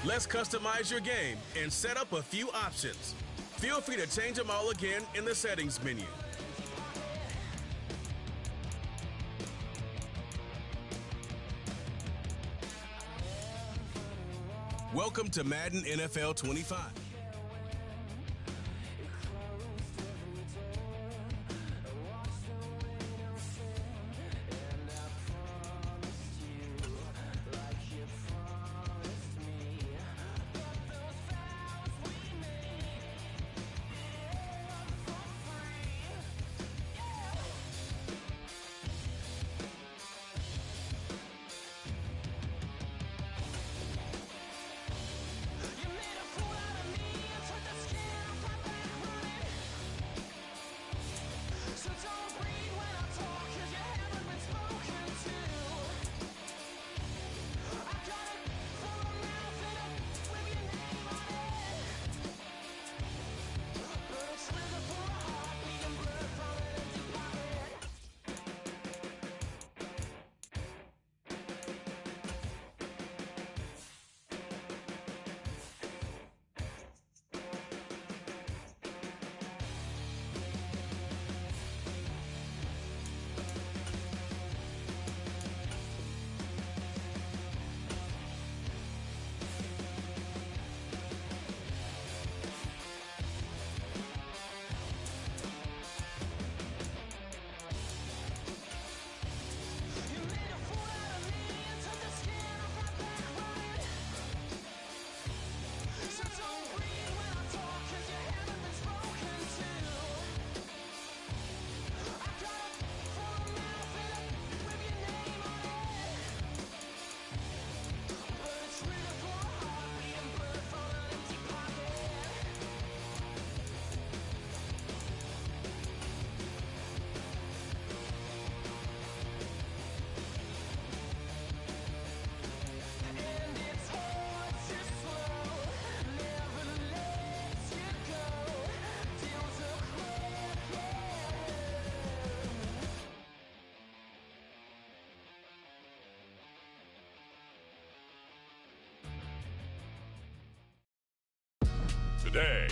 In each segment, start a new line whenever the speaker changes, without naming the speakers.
Let's customize your game and set up a few options. Feel free to change them all again in the settings menu. Welcome to Madden NFL 25.
Today,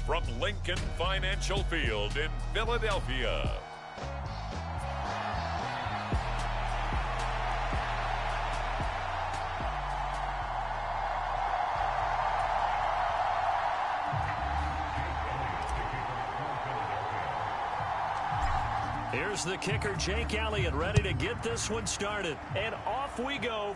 from Lincoln Financial Field in Philadelphia.
Here's the kicker, Jake Elliott, ready to get this one started. And off we go.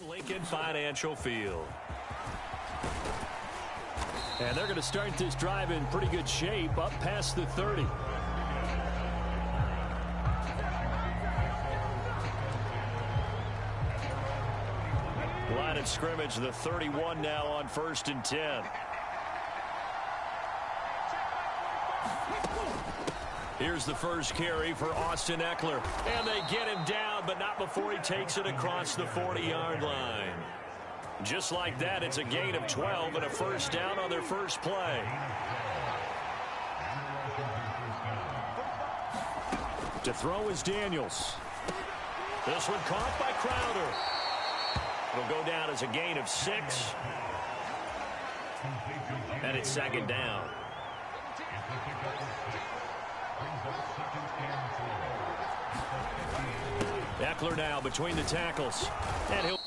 Lincoln Financial Field. And they're going to start this drive in pretty good shape, up past the 30. Line of scrimmage, the 31 now on 1st and 10. Here's the first carry for Austin Ekeler. And they get him down, but not before he takes it across the 40-yard line. Just like that, it's a gain of 12 and a first down on their first play. To throw is Daniels. This one caught by Crowder. It'll go down as a gain of 6. And it's second down. Ekeler now between the tackles. And he'll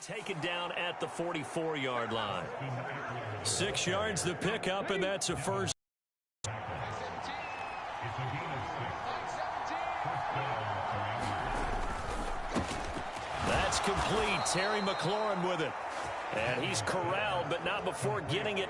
taken down at the 44-yard line. 6 yards the pickup, and that's a first. That's complete. Terry McLaurin with it. And he's corralled, but not before getting it.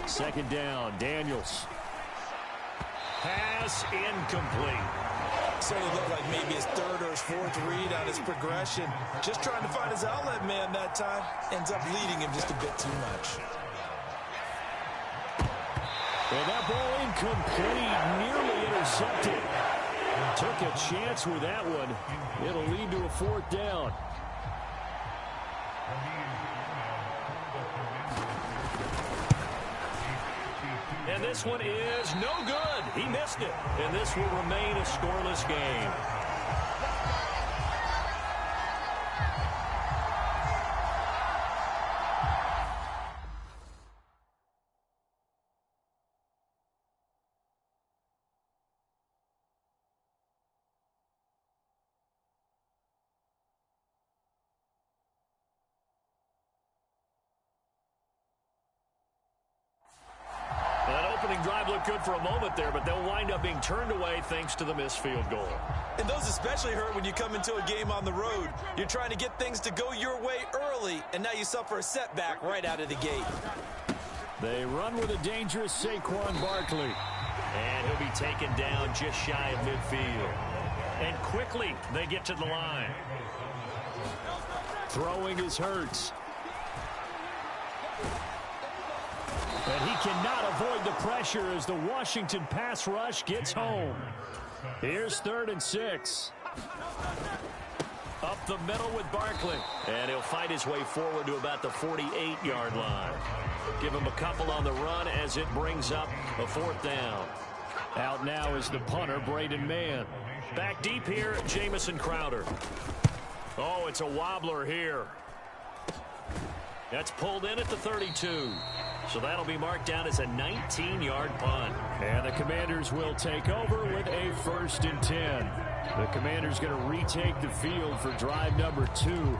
Second down, Daniels. Pass incomplete.
So it looked like maybe his third or his fourth read on his progression. Just trying to find his outlet man that time. Ends up leading him just a bit too much.
And that ball incomplete, nearly intercepted. Took a chance with that one. It'll lead to a fourth down. And this one is no good. He missed it. And this will remain a scoreless game. Drive looked good for a moment there, but they'll wind up being turned away thanks to the missed field goal.
And those especially hurt when you come into a game on the road. You're trying to get things to go your way early, and now you suffer a setback right out of the gate.
They run with a dangerous Saquon Barkley. And he'll be taken down just shy of midfield. And quickly they get to the line. Throwing is Hurts. And he cannot avoid the pressure as the Washington pass rush gets home. Here's 3rd and 6. Up the middle with Barkley. And he'll fight his way forward to about the 48-yard line. Give him a couple on the run as it brings up a 4th down. Out now is the punter, Braden Mann. Back deep here, Jamison Crowder. Oh, it's a wobbler here. That's pulled in at the 32. So that'll be marked down as a 19-yard punt. And the Commanders will take over with a 1st and 10. The Commanders going to retake the field for drive number 2.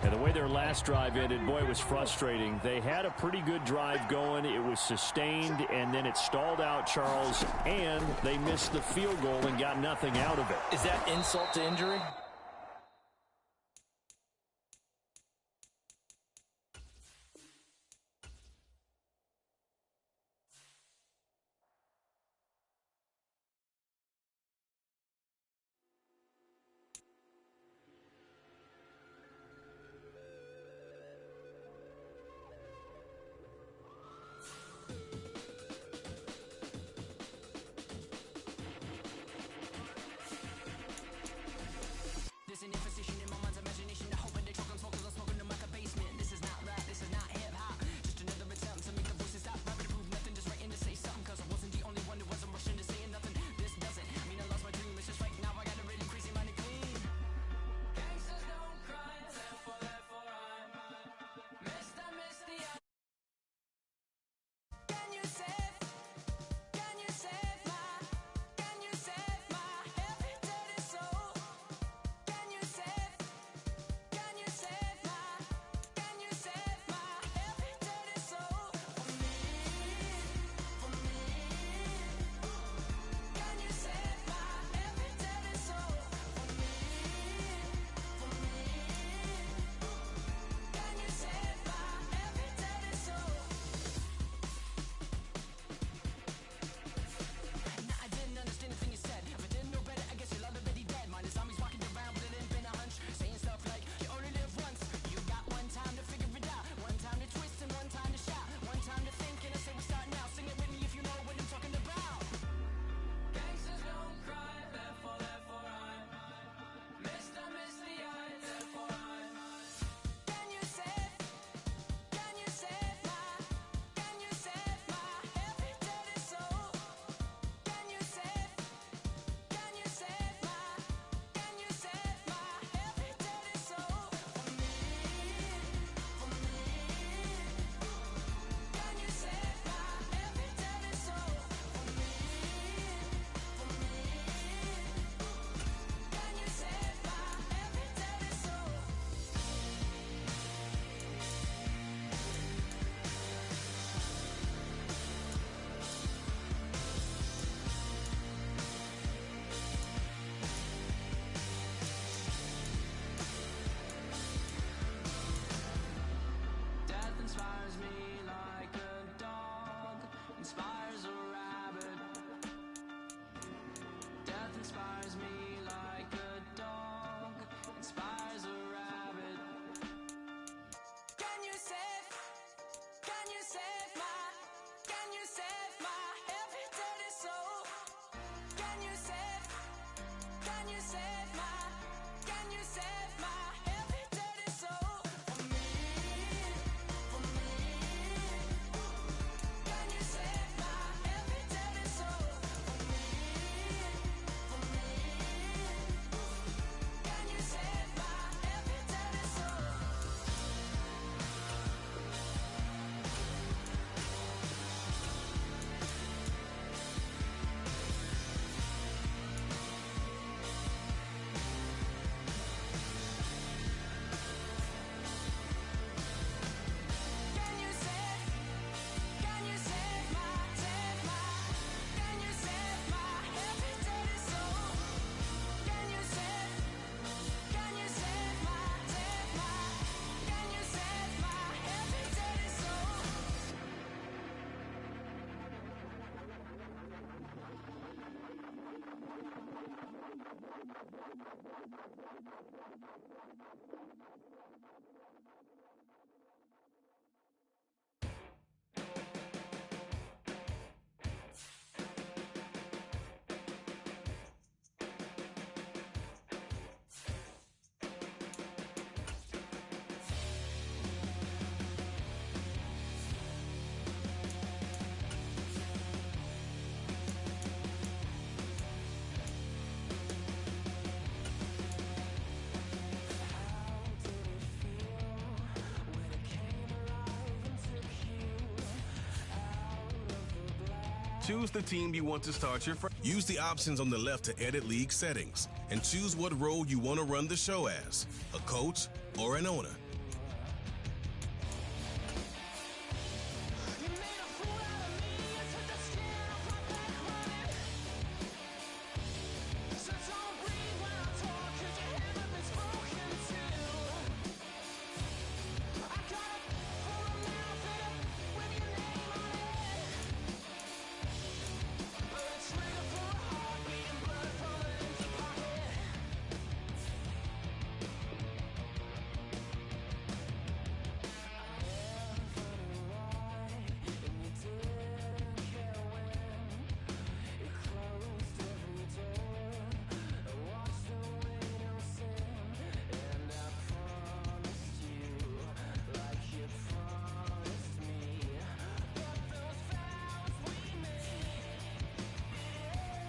And the way their last drive ended, boy, it was frustrating. They had a pretty good drive going. It was sustained, and then it stalled out, Charles, and they missed the field goal and got nothing out of it.
Is that insult to injury?
Choose the team you want to start your Use the options on the left to edit league settings and choose what role you want to run the show as, a coach or an owner.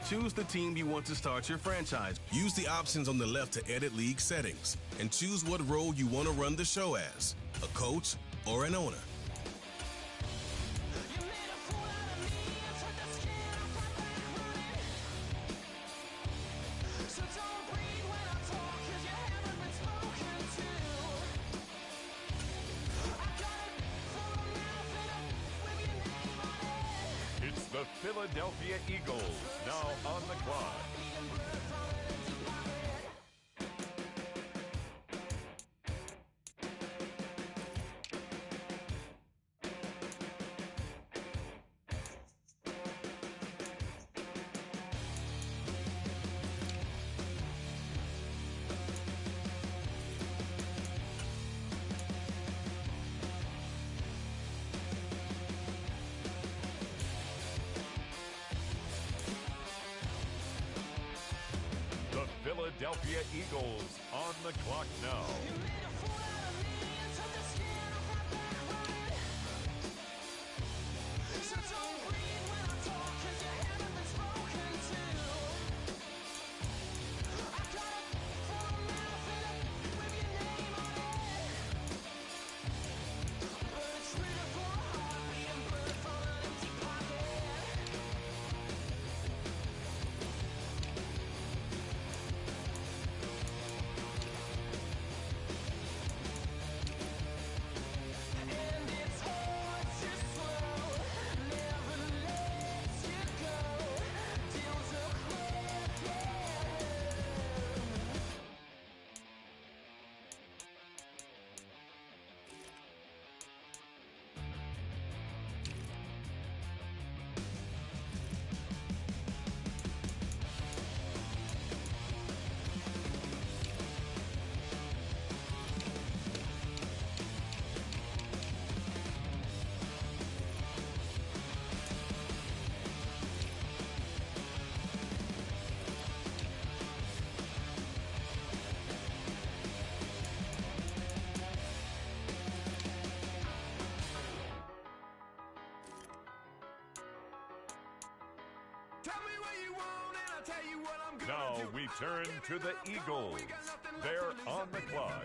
Choose the team you want to start your franchise. Use the options on the left to edit league settings and choose what role you want to run the show as, a coach or an owner.
The Philadelphia Eagles now on the clock. Philadelphia Eagles on the clock now. Now we turn to the Eagles. They're on the clock.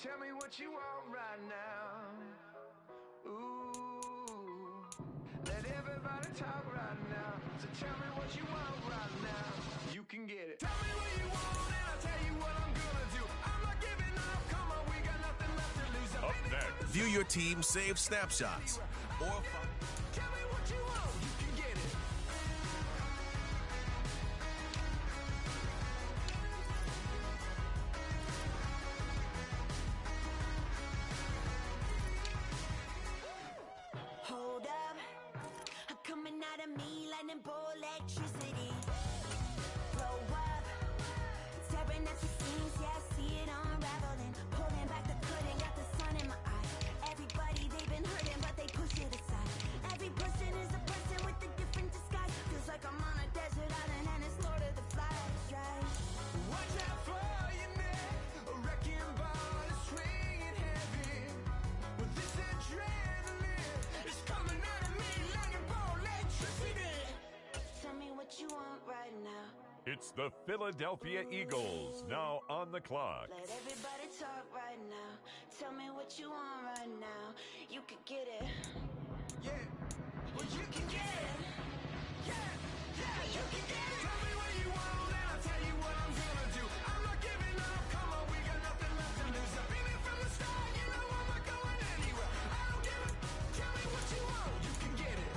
Tell me what you want right now. Ooh, let everybody talk right now. So tell me what you want right now. You can get it. Tell me what you want and I'll tell you what I'm gonna do. I'm not giving up. Come on, we got nothing left to lose.
Up next,
View your team save snapshots or
tell me what you want. You can get it.
Hold up, coming out of me, lightning bolt electricity. Blow up, tearing at the seams, yeah, I see it unraveling. Pulling back the curtain, got the sun in my eye. Everybody, they've been hurting, but they push it aside. Every person is a person with a different disguise. Feels like I'm on a desert island and it's Lord
It's the Philadelphia Eagles now on the clock.
Let everybody talk right now. Tell me what you want right now. You can get it.
Yeah, well you can get it. Yeah, you can get it. Tell me what you want and I'll tell you what I'm gonna do. I'm not giving up, come on, we got nothing left to lose. I've been here from the start, you know I'm not going anywhere. I don't give a, tell me what you want, you can get it.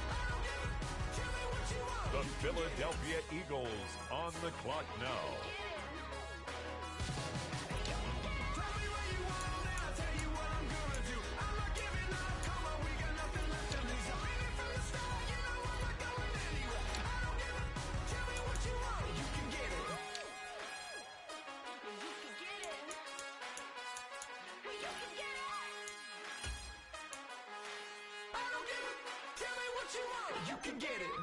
I don't give a, tell me what you want.
The Philadelphia Eagles on the clock now.
Tell me what you want and I'll tell you what I'm gonna do. I'm not giving up, come on, we got nothing left to lose. I've been here from the start, you know I'm not going anywhere. I don't give a, tell me what you want, you can get it.
You can get it. Well, you can get it.
I don't give a, tell me what you want, you can get it.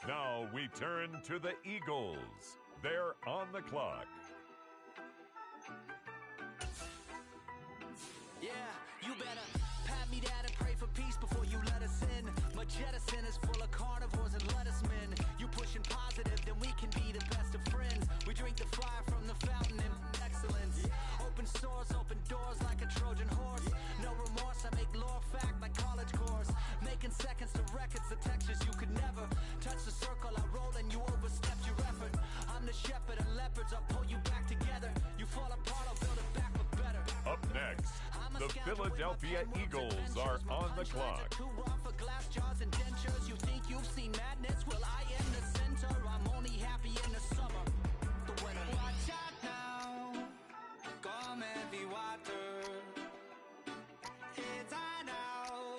Now we turn to the Eagles. They're on the clock.
Yeah, you better pat me down and pray for peace before you let us in. My jettison is full of carnivores and lettucemen. You pushing positive, then we can be the best of friends. We drink the fire from the fountain in excellence. Open source, open doors like a Trojan horse. No remorse, I make lore fact like college course. Making seconds to records, the textures you could never touch the circle. I roll and you overstepped your effort. I'm the shepherd and leopards, I'll pull you back together. You fall apart, I'll build it back but better.
Up next, the Philadelphia Eagles are on the clock.
Too raw for glass jars and dentures. You think you've seen madness? Well, I am the center. I'm only happy in the summer. The winter. Watch out now. Come heavy water. It's high now.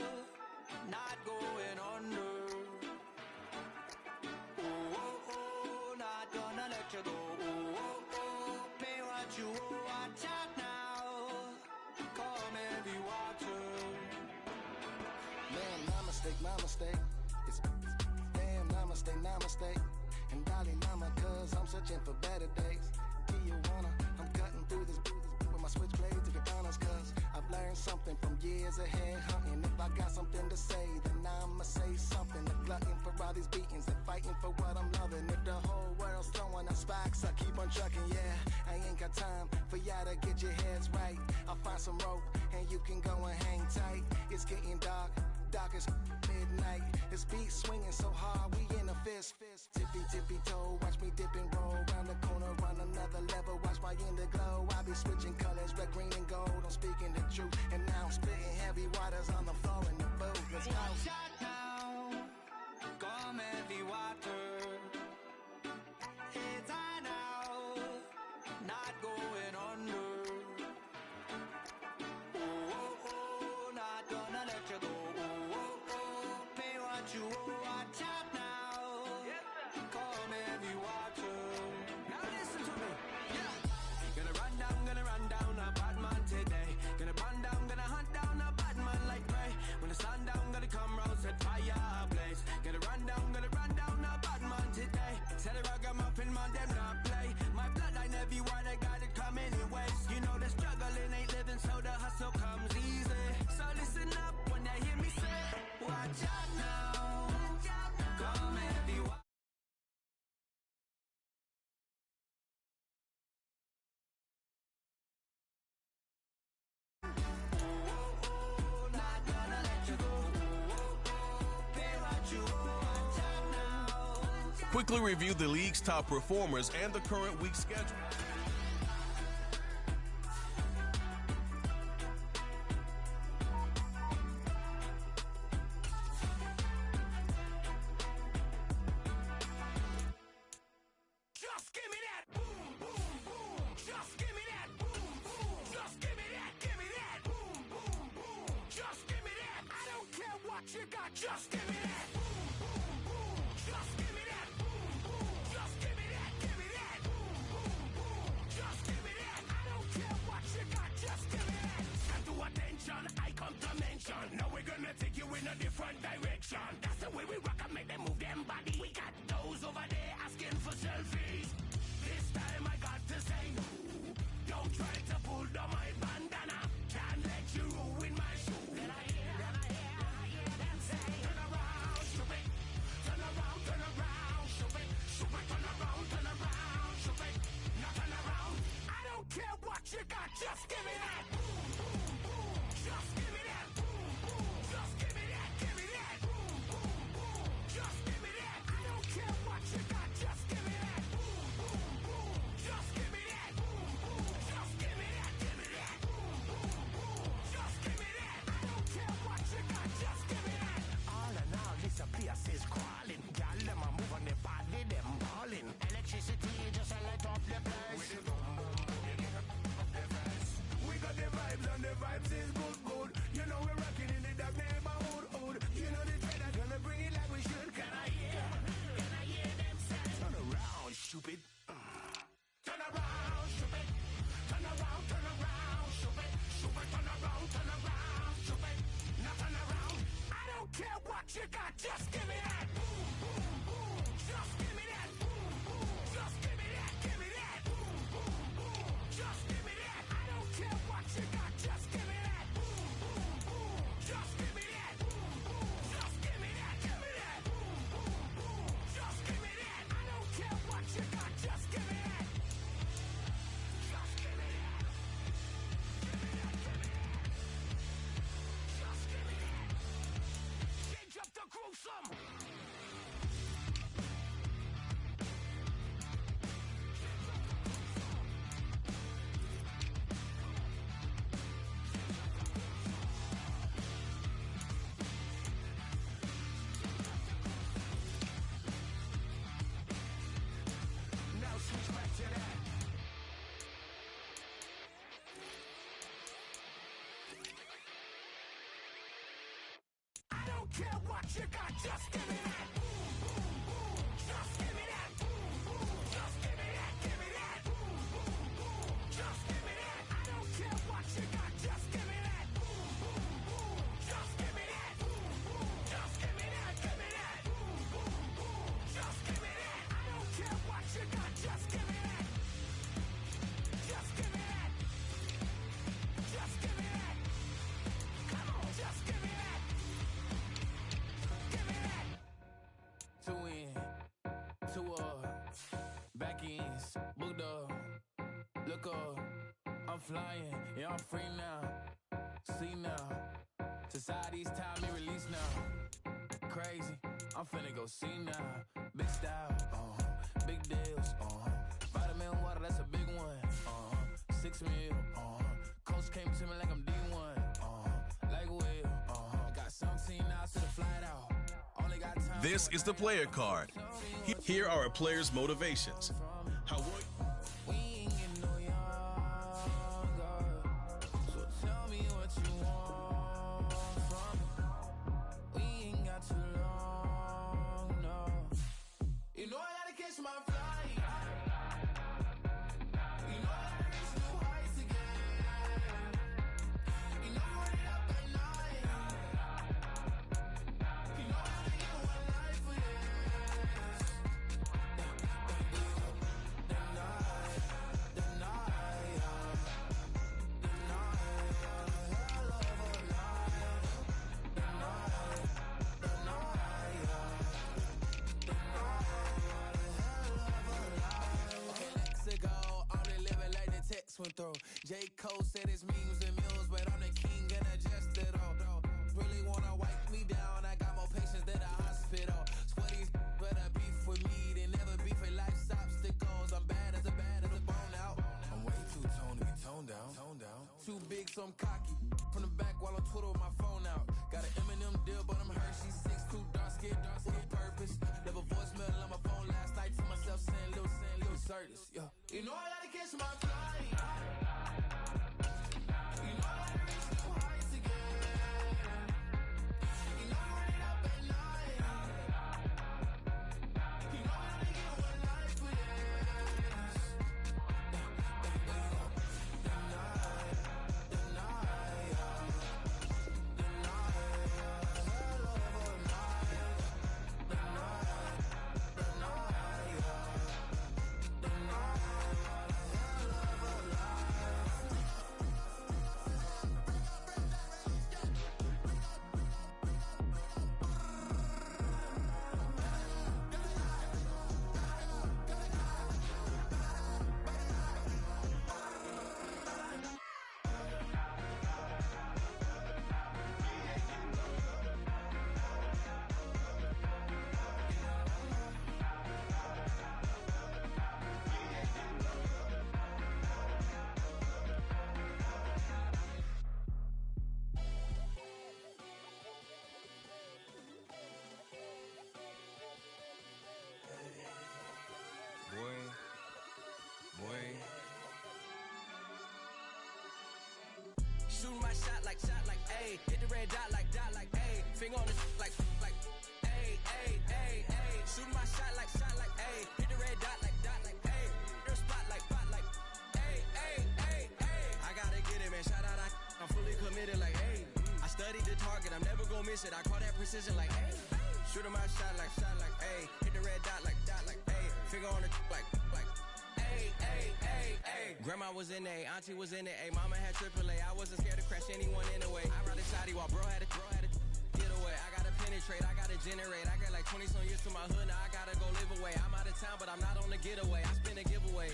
Not going under. Oh, oh, oh. Not gonna let you go. Oh, oh, oh. Pay what you owe. Watch out now. Come heavy water.
Man, my mistake. It's damn, namaste. And Dalai Lama, cause I'm searching for better days. Tijuana, I'm cutting through this with my switchblades, if you're honest, cause I've learned something from years ahead hunting. If I got something to say, then I'ma say something. The glutton for all these beatings, they're fighting for what I'm loving. If the whole world's throwing out sparks, I keep on trucking, yeah. I ain't got time for y'all to get your heads right. I'll find some rope, and you can go and hang tight. It's getting dark as midnight. This beat swinging so hard, we in a fist. Tippy toe, watch me dip and roll. Round the corner, run another level, watch my glow. I be switching colors, red, green, and gold. I'm speaking the truth, and now I'm spitting heavy waters on the floor in the booth. Let's go.
Watch out now. Come heavy water. It's high now. Not going under. Oh, oh, oh. Not gonna let you go. Oh, oh, oh. Pay what you owe. Watch out now. Come heavy water. Now listen to me. Yeah. Gonna run down a bad man today. Gonna run down, gonna hunt down a bad man like prey. When the sun down, gonna come round, set fire ablaze. Gonna run down a bad man today. Tell the ragamuffin man, them not play. My bloodline everywhere, they got it coming in waves. You know the struggling ain't living, so the hustle comes easy. So listen up when they hear me say, watch out now. Come heavy water. Not gonna let you go. Pay what you owe. Watch out now.
Quickly review the league's top performers and the current week schedule.
Just give me that boom, boom, boom. Just give me that boom, boom. Just give me that, boom, boom, boom. Just give me that. I don't care what you got. Just give me that boom, boom, boom. Just give me that boom, boom. Just give me that, boom, boom, boom. Just give me that. I don't care what you got. Just give me that. Stand to attention, I come to mention. Now we're gonna take you in a different direction. That's the way we rock and make them move them body. We got those over there asking for selfies. This time I got to say no. Don't try to pull down my bandana. Can't let you ruin my
got, just give me that. Boom, boom, boom. Just give me that. Boom, boom. Just give me that. Give me that. Boom, boom, boom. Just give me that. I don't care what you got, just give me that. Boom, boom, boom. Just give me that. Boom, boom. Just give me that. Give me that. Boom, boom, boom. Just give me that. I don't care what you got, just give me that. Just give me that. Give me that. Give me that. Just give me that. Change up the gruesome. Now switch back to that. I don't care what you got, just give me that. Boom, boom, boom. Just give me that. Boom, boom. Just give me that. Give me that. Boom, boom, boom. Just give me that. I don't care what you got, just give me that. Boom, boom, boom. Just give me that. Boom, boom. Just give me that. Give me that. Boom, boom, boom. Just give me that. I don't care what you got, just give me that. Just give me that. Just give me that. Come on, just give me that. Give me that.
Two in, two up, back ends, booked up, look up, I'm flying, yeah, I'm free now, see now, society's time me release now, crazy, I'm finna go see now, big style, big deals, vitamin water, that's a big one, 6 mil, coach came to me like I'm D1, like Will, got 17 hours to the flight out.
This is the player card. Here are a player's motivations. How
We ain't getting no younger, so tell me what you want from me. We ain't got too long, no. You know I gotta catch my flight. You know I gotta reach new heights again. You know you run it up at night. You know I only get one life for this. Went through. J. Cole said it's memes and mules, but I'm the king and I just it all. Really wanna wipe me down, I got more patience than a hospital. Sweaty better beef with me than never beef with life's obstacles. I'm bad as a bone out. I'm way too toned to be toned down. Too big, so I'm cocky. From the back while on Twitter with my phone out. Got an Eminem deal, but I'm Hershey 6'2", dark skin, with a purpose. Never voicemail on my phone last night to myself saying little Curtis, yo. You know I gotta catch my flight. You know I gotta reach new heights again. You know I run it up at night. You know I only get one life for this.
Shooting my shot like, ayy. Hit the red dot like, ayy. Finger on the like, ayy, ayy, ayy, ayy. Shooting my shot like, ayy. Hit the red dot like, ayy. Your spot like, ayy, ayy, ayy, ayy. I gotta get it, man. Shout out, I'm fully committed like, ayy. I studied the target, I'm never gonna miss it. I call that precision like, ayy. Shooting my shot like, ayy. Hit the red dot like, ayy. Finger on the like, ayy, ayy, ayy, ayy. Grandma was in A, auntie was in A, mama had AAA. I wasn't scared to crash anyone anyway. I ride a shotty while bro had a get away. I gotta penetrate, I gotta generate. I got like 20 some years to my hood, now I gotta go live away. I'm out of town, but I'm not on the getaway. I spin a giveaway.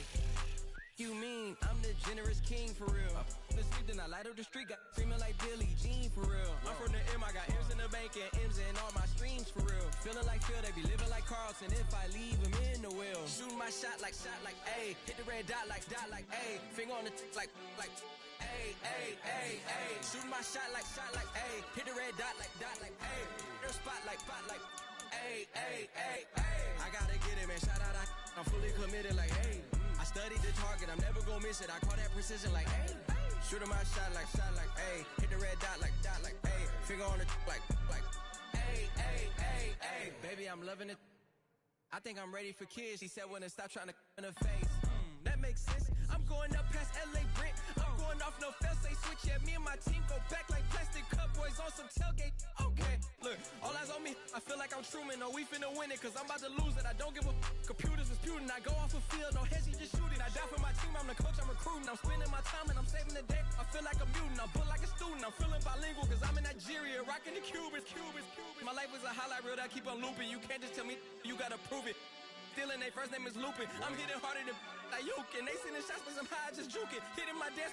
You mean I'm the generous king for real? The sleep, then I light up the street, got screaming like Billie Jean for real. I'm from the M, I got M's in the bank and M's in all my streams for real. Feeling like Phil, they be living like Carlton if I leave him in the wheel. Shooting my shot like, ayy. Hit the red dot like, ayy. Finger on the like, ayy, ayy, ayy, ayy. Shooting my shot like, ayy. Hit the red dot like, ayy. Air spot like, ayy, ayy, ayy, ayy. I gotta get it, man. Shout out, I'm fully committed like, ayy. I studied the target, I'm never gonna miss it. I call that precision like, ayy. Shooting my shot like, ayy. Hit the red dot like, ayy. Finger on the like, ayy, ayy, ayy, ayy. Baby, I'm loving it. I think I'm ready for kids. She said when to stop trying to in her face. That makes sense. I'm going up past LA Brent. I'm going off no fail, say switch. Yeah, me and my team go back like plastic cup boys on some tailgate. Okay, look, all eyes on me. I feel like I'm Truman. No, we finna win it, cause I'm about to lose it. I don't give a computers disputing. I go off the field, no hesi, just shooting. I die for my team, I'm the coach, I'm recruiting. I'm spending my time and I'm saving the day. I feel like a mutant, I'm built like a student. I'm feeling bilingual, cause I'm in Nigeria, rocking the Cubans. My life is a highlight reel that I keep on looping. You can't just tell me, you gotta prove it. Stealing, they first name is Lupin. I'm hitting harder than Ayuk, and they sending shots, but somehow I just juke it. Hitting my desk,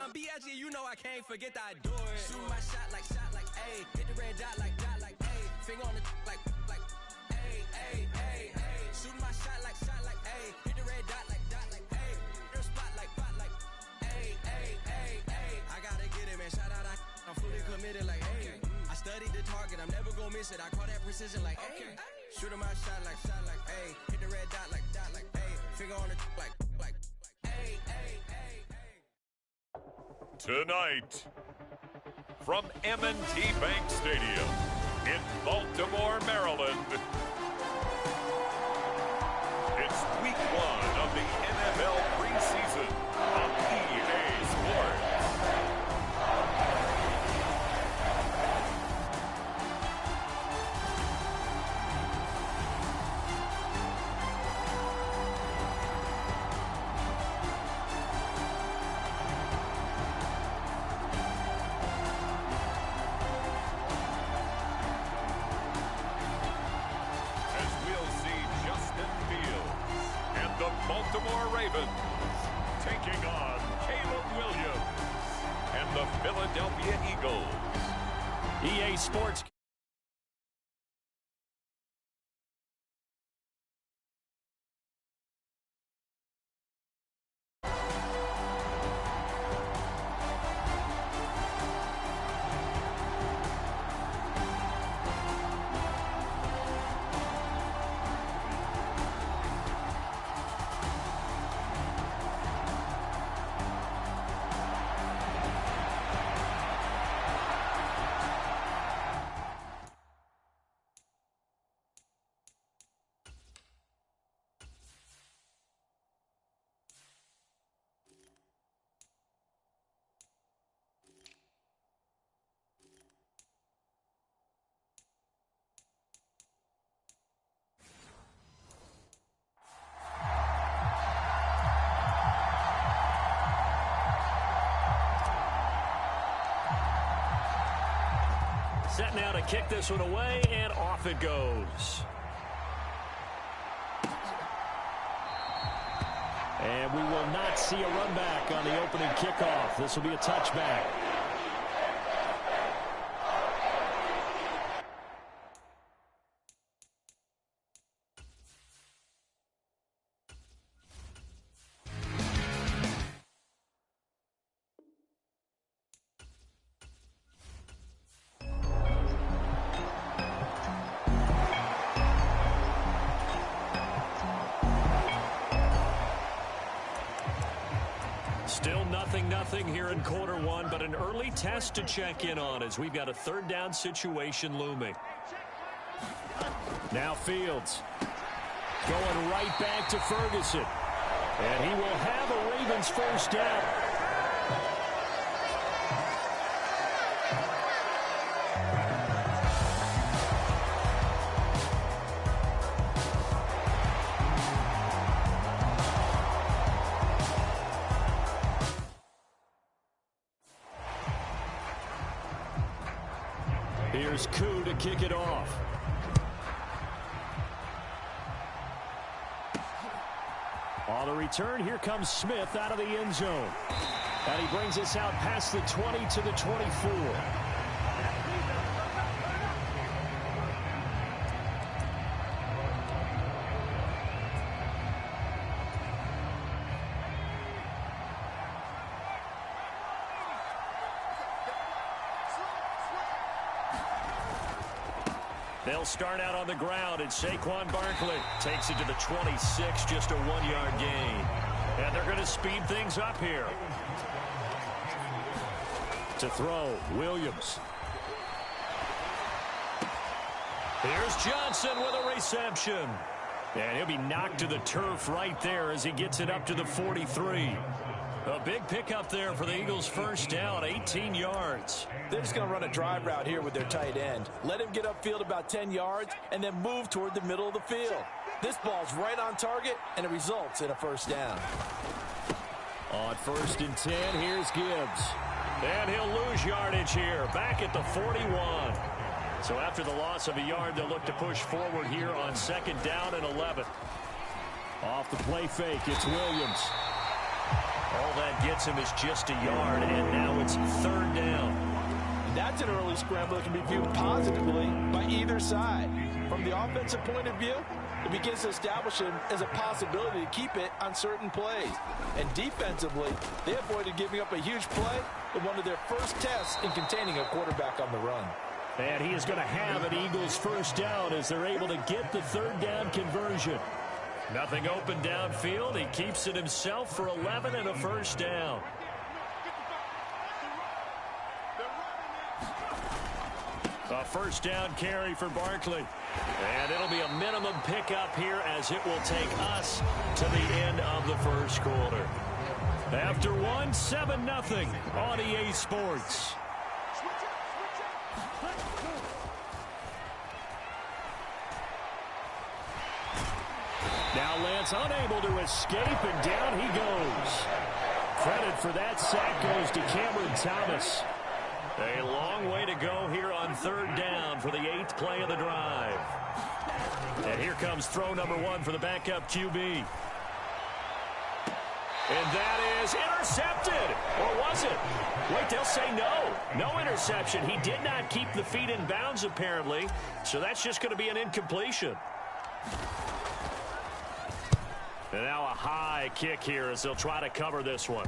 I'm B.I.G., you know I can't forget that I do it. Shoot my shot like, ayy. Hit the red dot like, ayy. Finger on the like, ayy, ayy, ayy, ayy. Shoot my shot like, ayy. Hit the red dot like, ayy. Air spot like, ayy, ayy, ayy, ayy. I gotta get it, man. Shout out, I'm fully committed like, ayy. I studied the target, I'm never gonna miss it. I call that precision like, ayy. Shooting my shot like, ayy. Hit the red dot like, ayy. Finger on the like, ayy, ayy, ayy, ayy.
Tonight, from M&T Bank Stadium in Baltimore, Maryland, it's week 1 of the NFL preseason on EA Sports. Baltimore Ravens taking on Caleb Williams and the Philadelphia Eagles.
EA Sports. Set now to kick this one away, and off it goes. And we will not see a run back on the opening kickoff. This will be a touchback. Still nothing here in quarter one, but an early test to check in on as we've got a third down situation looming. Now Fields going right back to Ferguson. And he will have a Ravens first down. Here's Koo to kick it off. On the return, here comes Smith out of the end zone. And he brings us out past the 20 to the 24. They'll start out on the ground, and Saquon Barkley takes it to the 26, just a 1-yard gain. And they're going to speed things up here. To throw, Williams. Here's Johnson with a reception. And he'll be knocked to the turf right there as he gets it up to the 43. A big pickup there for the Eagles' first down, 18 yards.
They're just going to run a drive route here with their tight end. Let him get upfield about 10 yards and then move toward the middle of the field. This ball's right on target, and it results in a first down.
On 1st and 10, here's Gibbs. And he'll lose yardage here, back at the 41. So after the loss of a yard, they'll look to push forward here on 2nd down and 11. Off the play fake, it's Williams. All that gets him is just a yard, and now it's 3rd down.
That's an early scramble that can be viewed positively by either side. From the offensive point of view, it begins to establish him as a possibility to keep it on certain plays. And defensively, they avoided giving up a huge play in one of their first tests in containing a quarterback on the run.
And he is going to have an Eagles first down as they're able to get the 3rd down conversion. Nothing open downfield. He keeps it himself for 11 and a first down. A first down carry for Barkley. And it'll be a minimum pickup here as it will take us to the end of the first quarter. After 1, 7-0 on EA Sports. Now Lance unable to escape, and down he goes. Credit for that sack goes to Cameron Thomas. A long way to go here on 3rd down for the 8th play of the drive. And here comes throw number 1 for the backup QB. And that is intercepted. Or was it? Wait, they'll say no. No interception. He did not keep the feet in bounds, apparently. So that's just going to be an incompletion. And now a high kick here as they'll try to cover this one.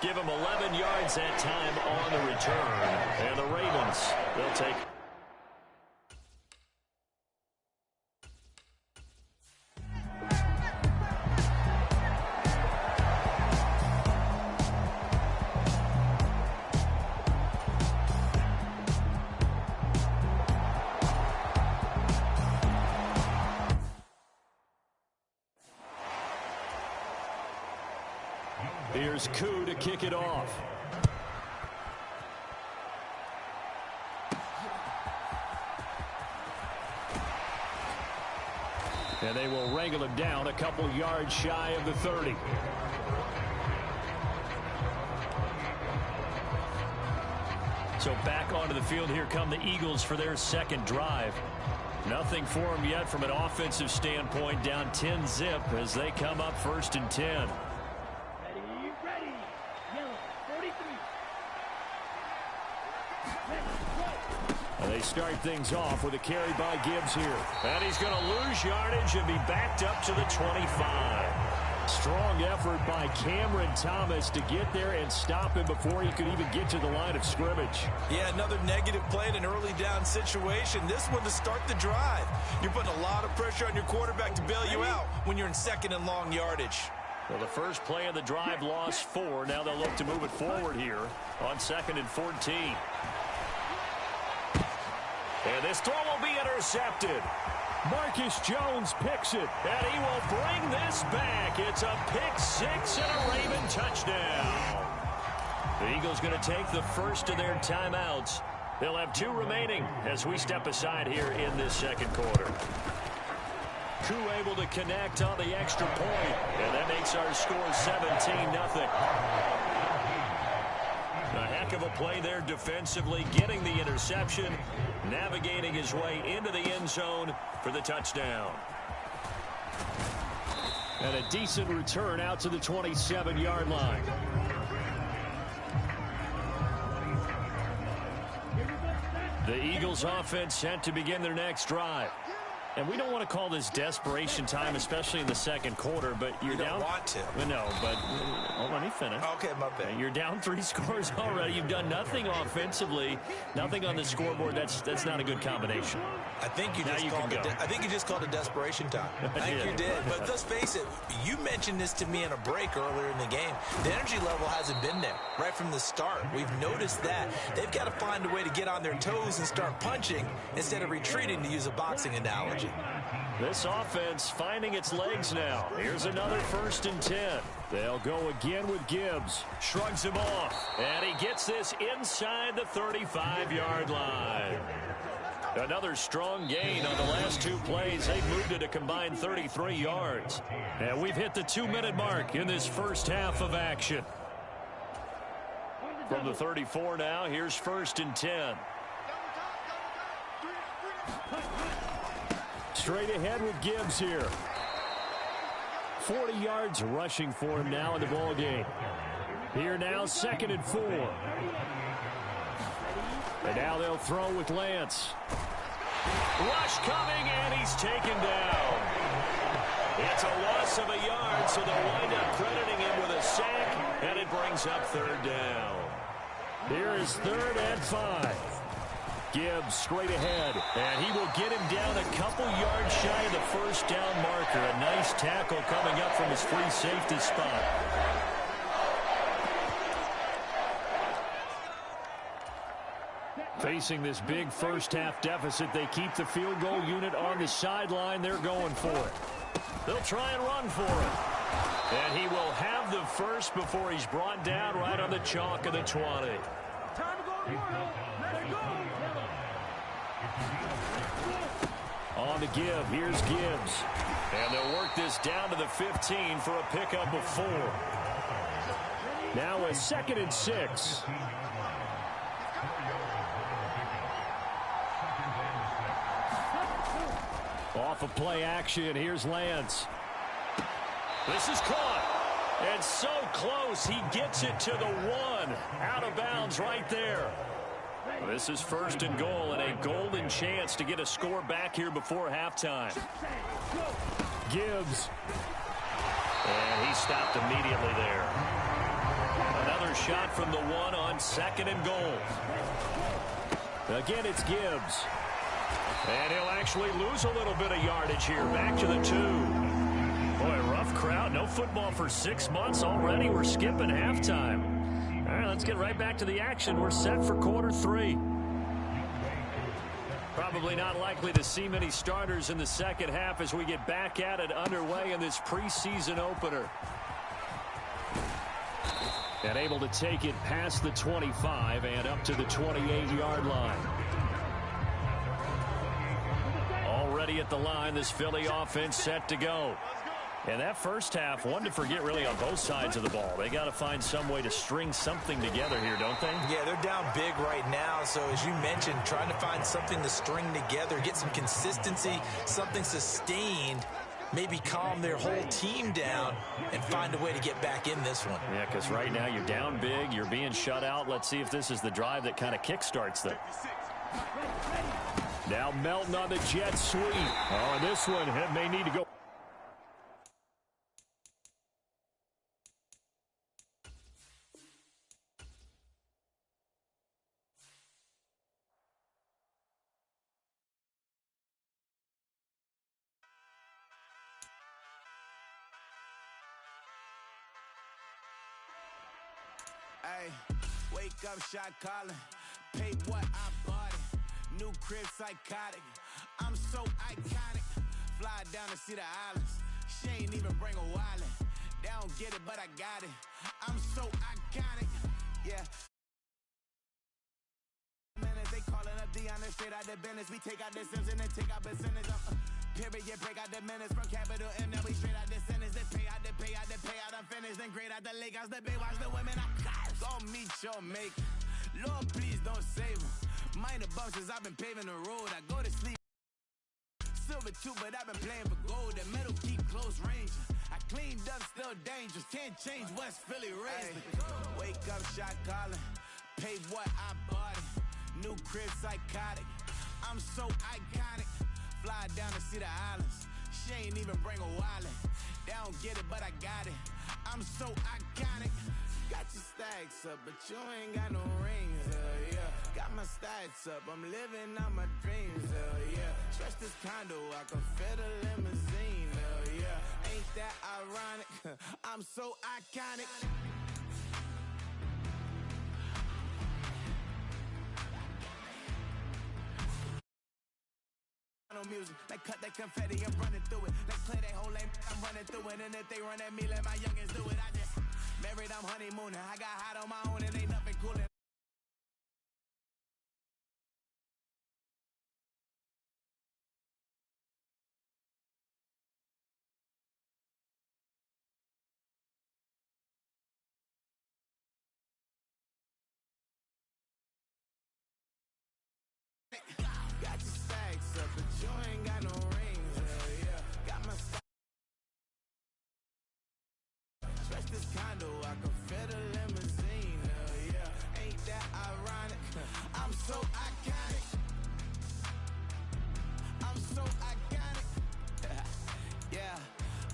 Give him 11 yards that time on the return. And the Ravens, they'll take. Here's Koo to kick it off. And they will wrangle him down a couple yards shy of the 30. So back onto the field, here come the Eagles for their 2nd drive. Nothing for them yet from an offensive standpoint, down 10-zip as they come up 1st and 10. They start things off with a carry by Gibbs here. And he's going to lose yardage and be backed up to the 25. Strong effort by Cameron Thomas to get there and stop him before he could even get to the line of scrimmage.
Yeah, another negative play in an early down situation. This one to start the drive. You're putting a lot of pressure on your quarterback to bail you out when you're in 2nd and long yardage.
Well, the first play of the drive lost 4. Now they'll look to move it forward here on 2nd and 14. And this throw will be intercepted. Marcus Jones picks it, and he will bring this back. It's a pick 6 and a Raven touchdown. The Eagles going to take the first of their timeouts. They'll have 2 remaining as we step aside here in this 2nd quarter. Crew able to connect on the extra point, and that makes our score 17-0. A heck of a play there defensively, getting the interception, navigating his way into the end zone for the touchdown. And a decent return out to the 27-yard line. The Eagles offense set to begin their next drive. And we don't want to call this desperation time, especially in the second quarter, but you're down.
You don't want to.
No, but let me finish.
Okay, my bad.
You're down 3 scores already. You've done nothing offensively, nothing on the scoreboard. That's not a good combination.
I think you just called it desperation time. I think you did. But let's face it, you mentioned this to me in a break earlier in the game. The energy level hasn't been there right from the start. We've noticed that. They've got to find a way to get on their toes and start punching instead of retreating, to use a boxing analogy.
This offense finding its legs now. Here's another 1st and 10. They'll go again with Gibbs. Shrugs him off. And he gets this inside the 35-yard line. Another strong gain on the last 2 plays. They've moved it a combined 33 yards. And we've hit the 2-minute mark in this first half of action. From the 34 now, here's 1st and 10. Straight ahead with Gibbs here. 40 yards rushing for him now in the ball game. Here now, 2nd and 4. And now they'll throw with Lance. Rush coming, and he's taken down. It's a loss of a yard, so they'll wind up crediting him with a sack, and it brings up 3rd down. Here is 3rd and 5. Gibbs straight ahead, and he will get him down a couple yards shy of the 1st down marker. A nice tackle coming up from his free safety spot. Facing this big first half deficit, they keep the field goal unit on the sideline. They're going for it. They'll try and run for it. And he will have the first before he's brought down right on the chalk of the 20.
Time to go to work. Let it go.
On the give, here's Gibbs. And they'll work this down to the 15 for a pickup of 4. Now a 2nd and 6. Off of play action, here's Lance. This is caught. And so close, he gets it to the 1. Out of bounds right there. This is 1st and goal, and a golden chance to get a score back here before halftime. Gibbs. And he stopped immediately there. Another shot from the 1 on 2nd and goal. Again, it's Gibbs. And he'll actually lose a little bit of yardage here. Back to the 2. Boy, rough crowd. No football for 6 months already. We're skipping halftime. All right, let's get right back to the action. We're set for quarter 3. Probably not likely to see many starters in the second half as we get back at it underway in this preseason opener. And able to take it past the 25 and up to the 28-yard line. Already at the line, this Philly offense set to go. And that first half, one to forget really on both sides of the ball. They got to find some way to string something together here, don't they?
Yeah, they're down big right now. So as you mentioned, trying to find something to string together, get some consistency, something sustained, maybe calm their whole team down and find a way to get back in this one.
Yeah, because right now you're down big, you're being shut out. Let's see if this is the drive that kind of kickstarts them. Now Melton on the jet sweep. Oh, this one may need to go.
Hey, wake up, shot calling. Pay what I bought it. New crib psychotic. I'm so iconic. Fly down to see the islands. She ain't even bring a wallet. They don't get it, but I got it. I'm so iconic. Yeah. Man, they calling up Deion straight out the business. We take out the Sims and then take out percentage. Period. break out the minutes from capital M. Now we straight out the sentence. They pay out, I'm finished. Then grade out the lake house, the bay, watch the women. I got it. Go meet your mate. Lord, please don't save them. Minor bumps as I've been paving the road. I go to sleep. Silver too, but I've been playing for gold. The metal keep close range. I cleaned up, still dangerous. Can't change West Philly raised. Wake up, shot calling. Pay what I bought it. New crib, psychotic. I'm so iconic. Fly down to see the islands. She ain't even bring a wallet. They don't get it, but I got it. I'm so iconic. Got your stacks up, but you ain't got no rings, yeah. Got my stacks up, I'm living out my dreams, yeah. Stretch this condo, I can fit a limousine, yeah. Ain't that ironic? I'm so iconic. Music, like cut that confetti, I'm running through it. Like play that whole lane, I'm running through it. And if they run at me, let my youngins do it. I just married, I'm honeymooning. I got hot on my own, and ain't nothing coolin'. Got your stacks up, but you ain't got no rings, yeah. Got my stacks. Stretch this condo, I can fit a limousine, yeah. Ain't that ironic? I'm so iconic. I'm so iconic. Yeah,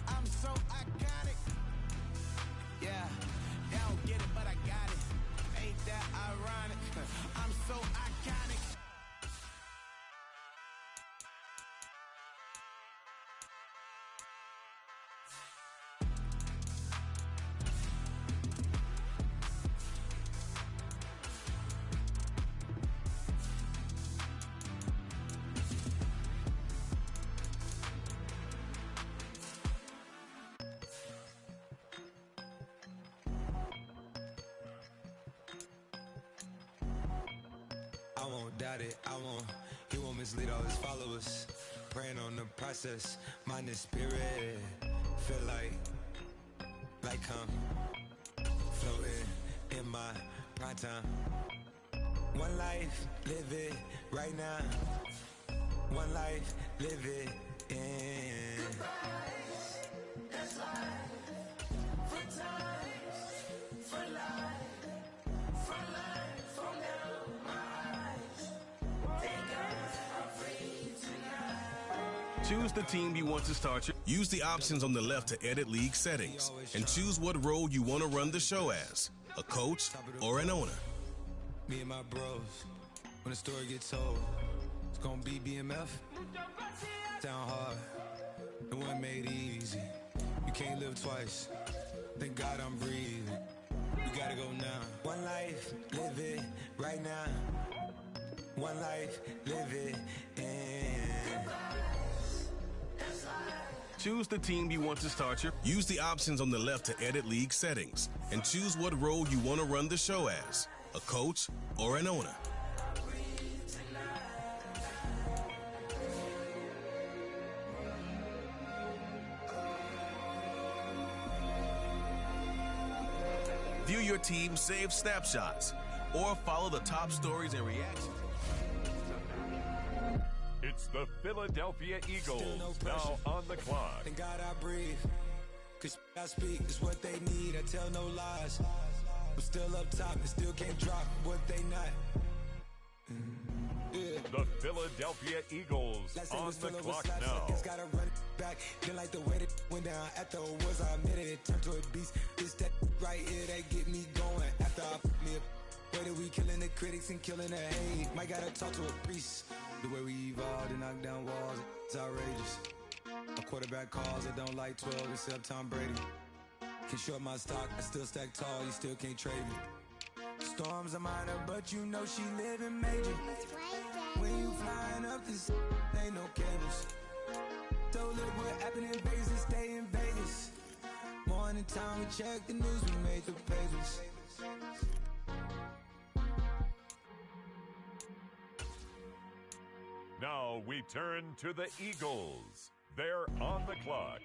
I'm so iconic. Yeah, they don't get it, but I got it. Ain't that ironic? I'm so iconic.
I won't doubt it, he won't mislead all his followers. Praying on the process, mind and spirit. Feel like I'm floating in my prime time. One life, live it right now. One life, live it in.
Goodbyes, that's life. For times, for life. For life, from down my eyes. Take us, I'm free tonight.
Choose the team you want to start your. Use the options on the left to edit league settings and choose what role you want to run the show as, a coach or an owner.
Me and my bros, when the story gets told, it's gonna be BMF. Down hard, it wasn't made easy. You can't live twice. Thank God I'm breathing. We gotta go now.
One life, live it right now. One life, live it in.
Choose the team you want to start your. Use the options on the left to edit league settings and choose what role you want to run the show as, a coach or an owner. View your team's saved snapshots or follow the top stories and reactions.
It's the Philadelphia Eagles now on the clock.
Thank God I breathe, cause I speak is what they need. I tell no lies. I'm still up top and still can't drop what they not.
The Philadelphia Eagles on the clock now.
Gotta run it back. Didn't like the way that went down after it was I admitted it turned to a beast. It's that right here that get me going. After I fuck me up, way that we killing the critics and killing the hate. Might gotta talk to a priest. The way we evolved and knock down walls, it's outrageous. A quarterback calls, I don't like 12 except Tom Brady. Can short my stock, I still stack tall, you still can't trade me. Storms are minor, but you know she living major. When you flying up this, ain't no cables. Told her what happened in Vegas and stay in Vegas. Morning time, we check the news, we made the pages.
Now we turn to the Eagles. They're on the clock.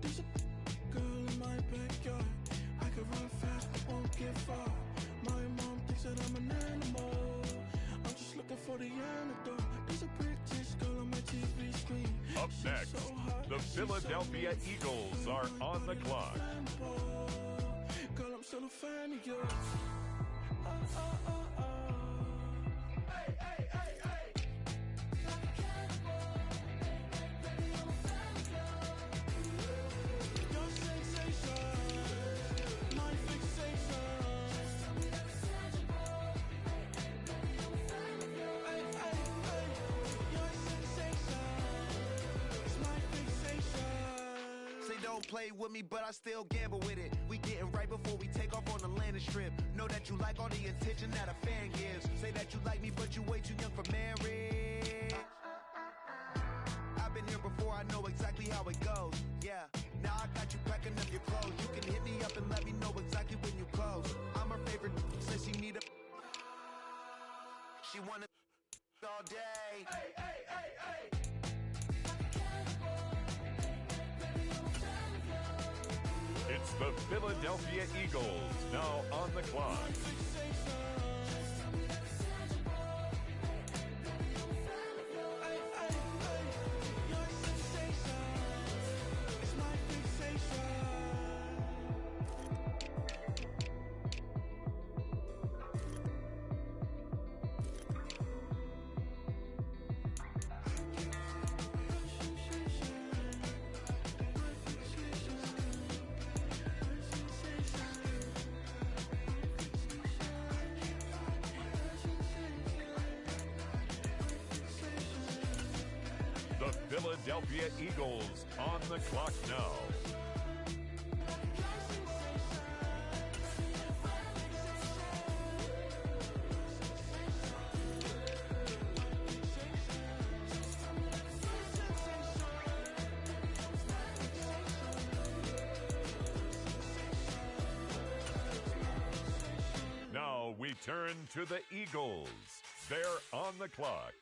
There's a girl in my backyard. I can run fast, won't get far. My mom thinks that I'm an animal. I'm just looking for the antidote. There's a British girl on my TV screen.
Up next, the Philadelphia Eagles are on the clock.
Girl, I'm still a fan of yours. Hey, hey, hey, hey. Your sensation, my fixation. Hey, hey, hey. Your sensation is my fixation.
Say don't play with me, but I still gamble with it. We getting right before we take off on the landing strip. Know that you like all the attention that a fan gives. Say that you like me, but you way too young for marriage. I've been here before, I know exactly how it goes. Yeah, now I got you packing up your clothes. You can hit me up and let me know exactly when you close. I'm her favorite, says she need a. She wanna all day.
Hey, hey, hey, hey.
It's the Philadelphia Eagles now on the clock. The Philadelphia Eagles on the clock now. Now we turn to the Eagles. They're on the clock.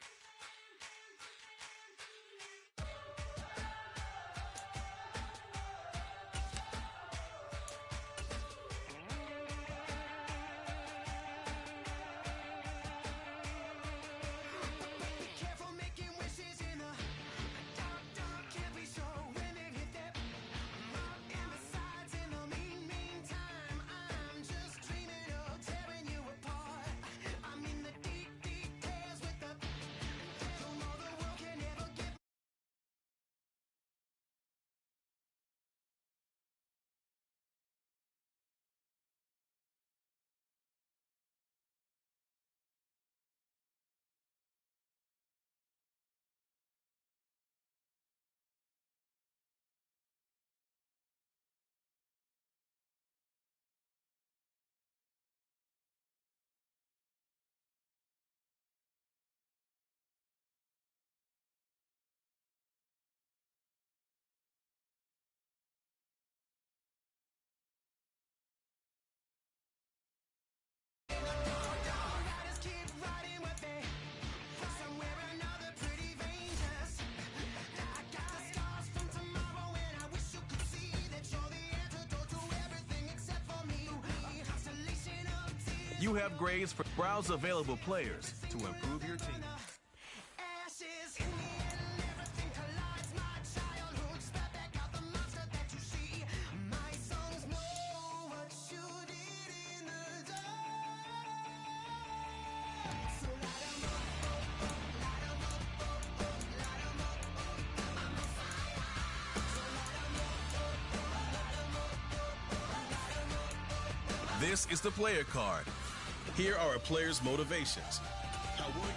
You have grades for browse available players to improve your team. This is the player card. Here are a player's motivations. How will you?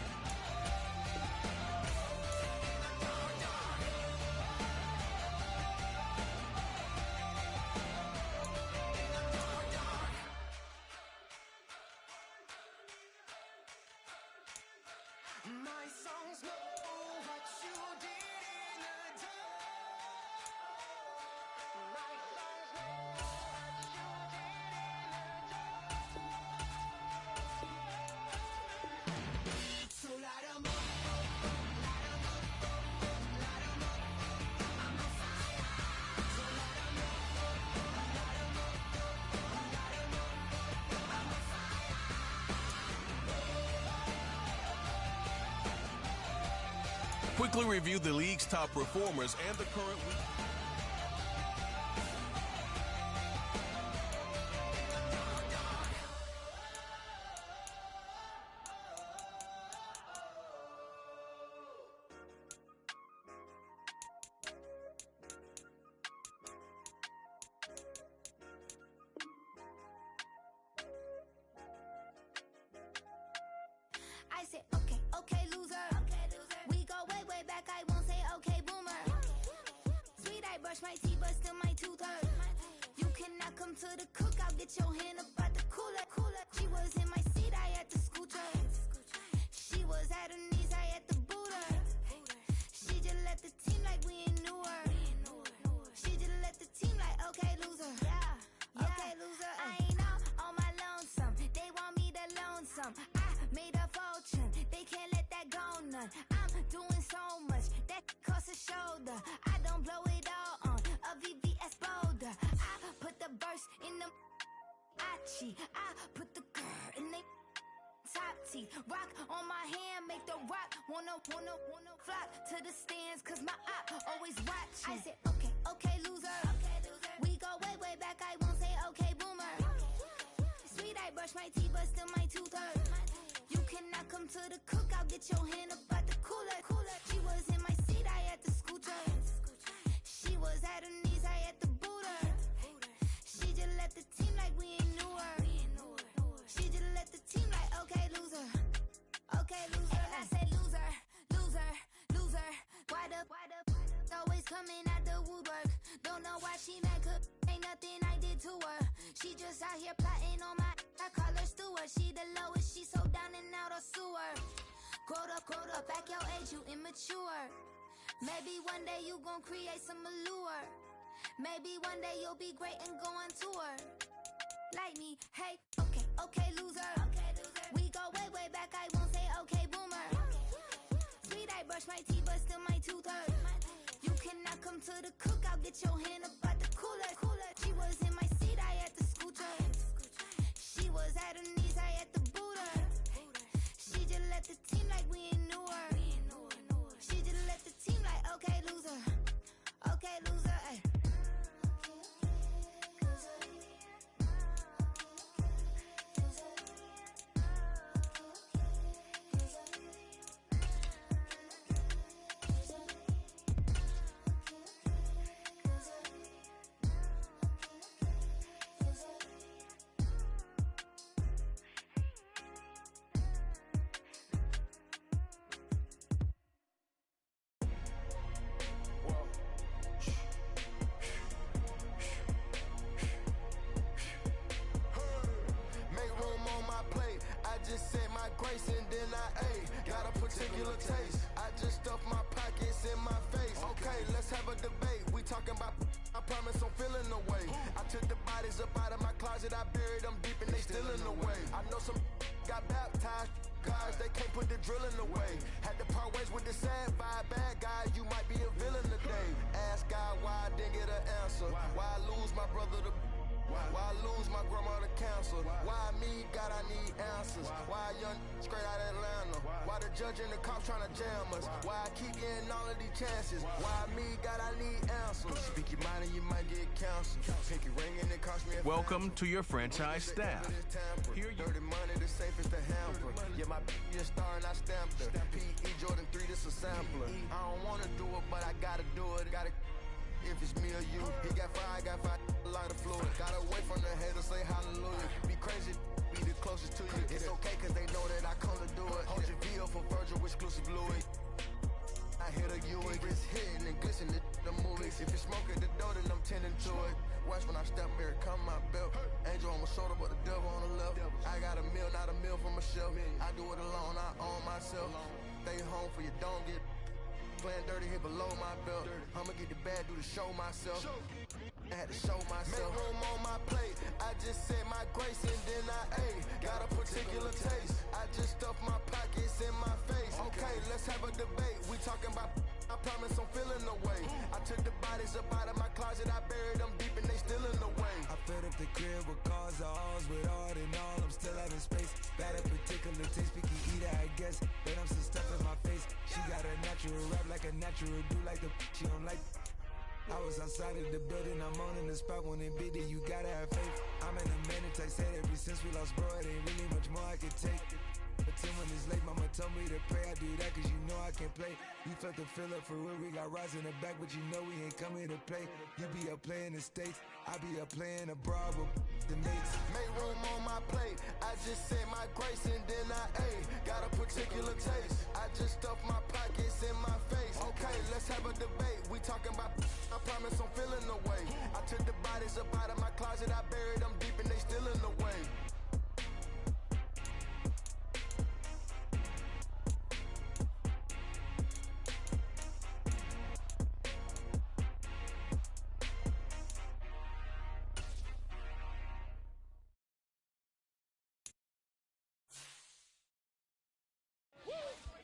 Quickly review the league's top performers and the current week.
I said, okay, okay, loser. We go way, way back. I won't say okay, boomer. Sweet, I brush my teeth, but still my tooth hurt. You cannot come to the cookout. Get your hand up at the cooler. She was in my seat. I had to scoot her. She was at her knees. I had to boot her. She just left the team like we ain't knew her. She just left the team like okay, loser. Yeah, okay, loser. I ain't on my lonesome. They want me to loan some. I made a fortune. They can't let that go none. I'm doing so much that costs a shoulder. I don't blow it all on a VVS boulder. I put the verse in the Achi. I put the girl in the top T. Rock on my hand, make the rock wanna flock to the stands, cause my eye always watching. I said, okay, okay, loser. We go way, way back. I won't say okay, boomer. Sweet, I brush my teeth, but still my tooth hurt. You cannot come to the cookout. Get your hand up at the cooler. She was in my seat. I had to scoot her. She was at her knees. I had to boot her. She just left the team like we ain't knew her. She just left the team like okay, loser. Okay, loser. And I said loser, loser, loser. Why the always coming at the woodwork? Don't know why she mad, 'cause ain't nothing I did to her. She just out here plotting on my, I call her steward. She the lowest, she so down and out of sewer. Growed up, back your age, you immature. Maybe one day you gon' create some allure. Maybe one day you'll be great and go on tour. Like me, hey, okay, okay, loser. We go way, way back, I won't say okay, boomer. Sweet, I brush my teeth, but still my tooth hurt. You cannot come to the cookout. Get your hand up at the cooler. She was in my seat. I had to scoot her. She was at her knees. I had to boot her. She just left the team like we ain't knew her. She just left the team like okay, loser. Okay, loser. Ay.
Said my grace and then I ate. Got a particular taste. I just stuffed my pockets in my face. Okay, let's have a debate. We talking about, I promise I'm feeling the way. I took the bodies up out of my closet. I buried them deep and they still in the way. I know some got baptized. Guys, they can't put the drilling away. Had to part ways with the sad vibe. Bad guy, you might be a villain today. Ask God why I didn't get an answer. Why I lose my brother to why I lose my grandma to cancer? Why me, God, I need answers? Why young straight out of Atlanta? Why the judge and the cops trying to jam us? Why I keep getting all of these chances? Why me, God, I need answers? Speak your mind and you might get canceled. Pinky ring and it cost me a
Welcome to your franchise staff.
Here you dirty money, the safest to hamper. Yeah, my just star and I stamped her. P.E. Jordan 3, this a sampler. I don't wanna do it, but I gotta do it. Gotta. If it's me or you, he got five, I got five, a lot of fluid. Gotta wait from the haters, say hallelujah. Be crazy, be the closest to you. It's okay, cause they know that I come to do it. Hold your VO for Virgil, exclusive Louis. I hit a Ewing, wrist hitting and glistening the movies. If you smoke at the door, then I'm tending to it. Watch when I step here, come my belt. Angel on my shoulder, but the devil on the left. I got a meal, not a meal from a shelf. I do it alone, I own myself. Stay home for you, don't get playing dirty here below my belt. I'ma get the bad, do the show myself. I had to show myself. Make room on my plate. I just said my grace and then I ate. Got a particular taste. I just stuffed my pockets in my face. Okay, let's have a debate. We talking about, I promise I'm feeling the way. I took the bodies up out of my closet. I buried them deep and they still in the way.
I fed up the crib with cars, the halls with art and all. I'm still having space. Got a particular taste, picky eater, I guess. But I'm some stuff in my face. She got a knack natural, rap like a natural, do like the she don't like. I was outside of the building, I'm on in the spot when it beat it, you gotta have faith. I'm in a minute, I said ever since we lost bro, it ain't really much more I can take. Pretend when it's late, mama told me to pray, I do that cause you know I can play. You felt the fill up for real, we got rise in the back, but you know we ain't come here to play. You be up playing the States, I be up playing abroad with the mates.
Make room on my plate, I just said my grace and then I ate. Got a particular taste, I just stuffed my pockets in my face. Okay, let's have a debate, we talking about, I promise I'm feeling the way. I took the bodies up out of my closet, I buried them deep and they still in the way.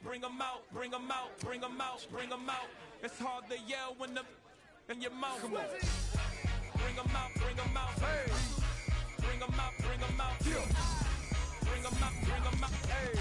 Bring 'em out, bring 'em out, bring 'em out, bring 'em out. It's hard to yell when the in your mouth. Come on. Bring 'em out, bring 'em out. Hey. Bring 'em out, bring 'em out. Yeah. Bring 'em out, bring 'em out. Hey.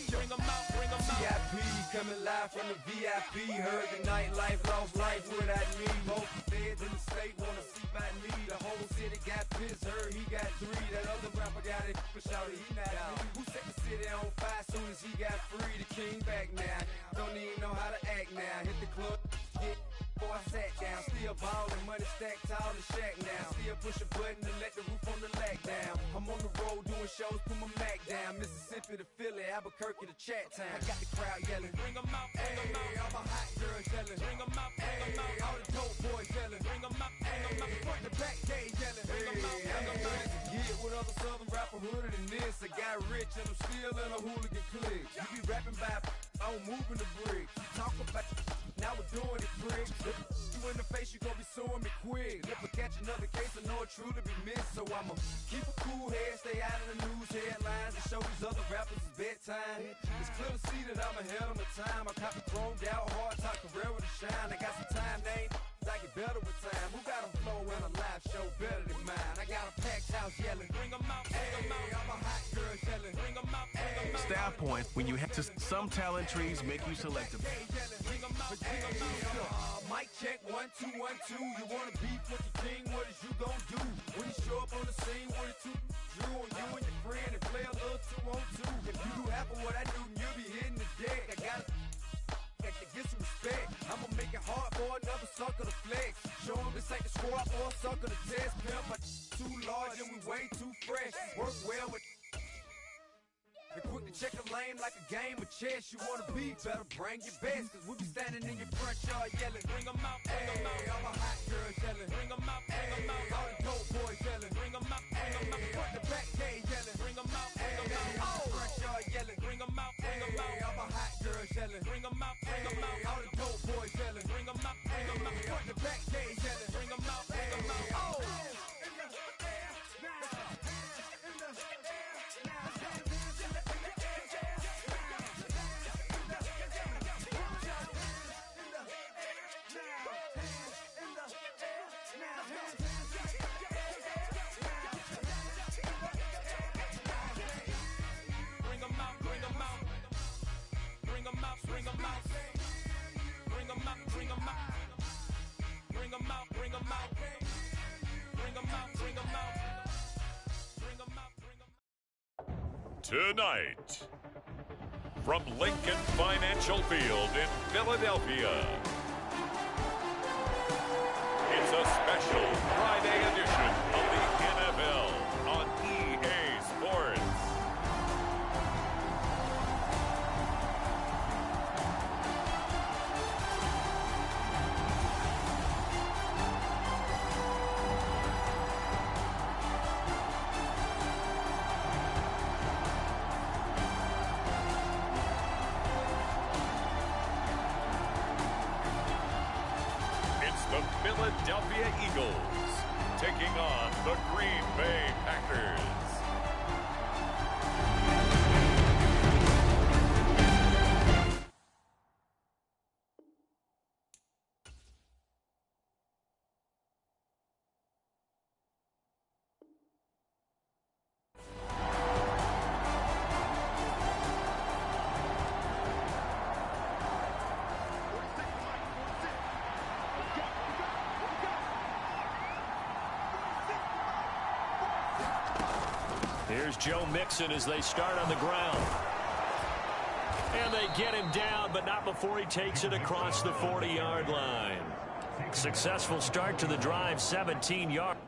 Bring 'em out, bring 'em out.
VIP coming live from the VIP. Heard the nightlife, lost life without me. Both feds in the state wanna see by me. The whole city got pissed, heard he got 3. That other rapper got it, but shouted he not out. Who set the city on fire soon as he got free? The king back now, don't even know how to act now. Hit the club, get before I sat down. Still ballin', money stacked tall the shack now. Still push a button to let the roof on the lag down. I'm on the road doing shows, put my Mac down. Mississippi to Philly, Albuquerque to Chat Town. I got the crowd yelling, bring 'em out, bring 'em out. All my hot girls yelling, bring 'em out, bring 'em out. All the dope boys yelling, bring 'em out, bring 'em out. Front the back gate yelling, bring 'em out, bring 'em out. Get with other southern rapper hooded than this. I got rich and I'm still in a hooligan clique. You be rapping by, I'm moving the bricks. You talk about, now we're doing it, pricks. You in the face, you gon' be suing me quick. If I catch another case, I know it truly be missed. So I'ma keep a cool head, stay out of the news headlines, and show these other rappers it's bedtime. It's clear to see that I'm ahead of my time. I copy chromed out, hard talk, career with a shine. I got some time, they ain't I get better with time. Who got a flow and a live show better than mine? I got a packed house yelling, bring 'em out, bring 'em out. I'm a hot girl yelling, bring 'em out, bring 'em out.
Staff point, when you head to some talent trees make you selective.
Bring 'em out, bring 'em out.
Mic check, 1 2 1 2. You wanna beef with the king? What is you gon' do when you show up on the scene with a 2 Drew on you and your friend and play a little 2 on 2? If you do half of what I do, then you'll be hitting the deck. I gotta get some respect. I'ma make it hard for another sucker to flex. Show 'em this ain't the squad or a sucker to test. Pimp, but too large and we way too fresh. Work well with. And quick to check a lane like a game of chess. You wanna be better, bring your best. Cause we be standing in your front yard yelling, bring 'em out, bring 'em out. All my hot girls yelling, bring 'em out, bring 'em out. All the dope boys yelling, bring 'em out, bring 'em out. Front the back gate yelling, bring 'em out, bring 'em out. Oh, front yard yelling, bring 'em out, bring 'em out. All my hot girls yelling, bring 'em out, bring 'em out. All the dope boys yelling, bring 'em out, bring 'em out. Front the back gate yelling, bring 'em out, bring 'em out. Oh.
Tonight, from Lincoln Financial Field in Philadelphia, it's a special Friday edition of the NFL on EA Sports. The Philadelphia Eagles taking on the Green Bay Packers.
Here's Joe Mixon as they start on the ground. And they get him down, but not before he takes it across the 40-yard line. Successful start to the drive, 17 yards.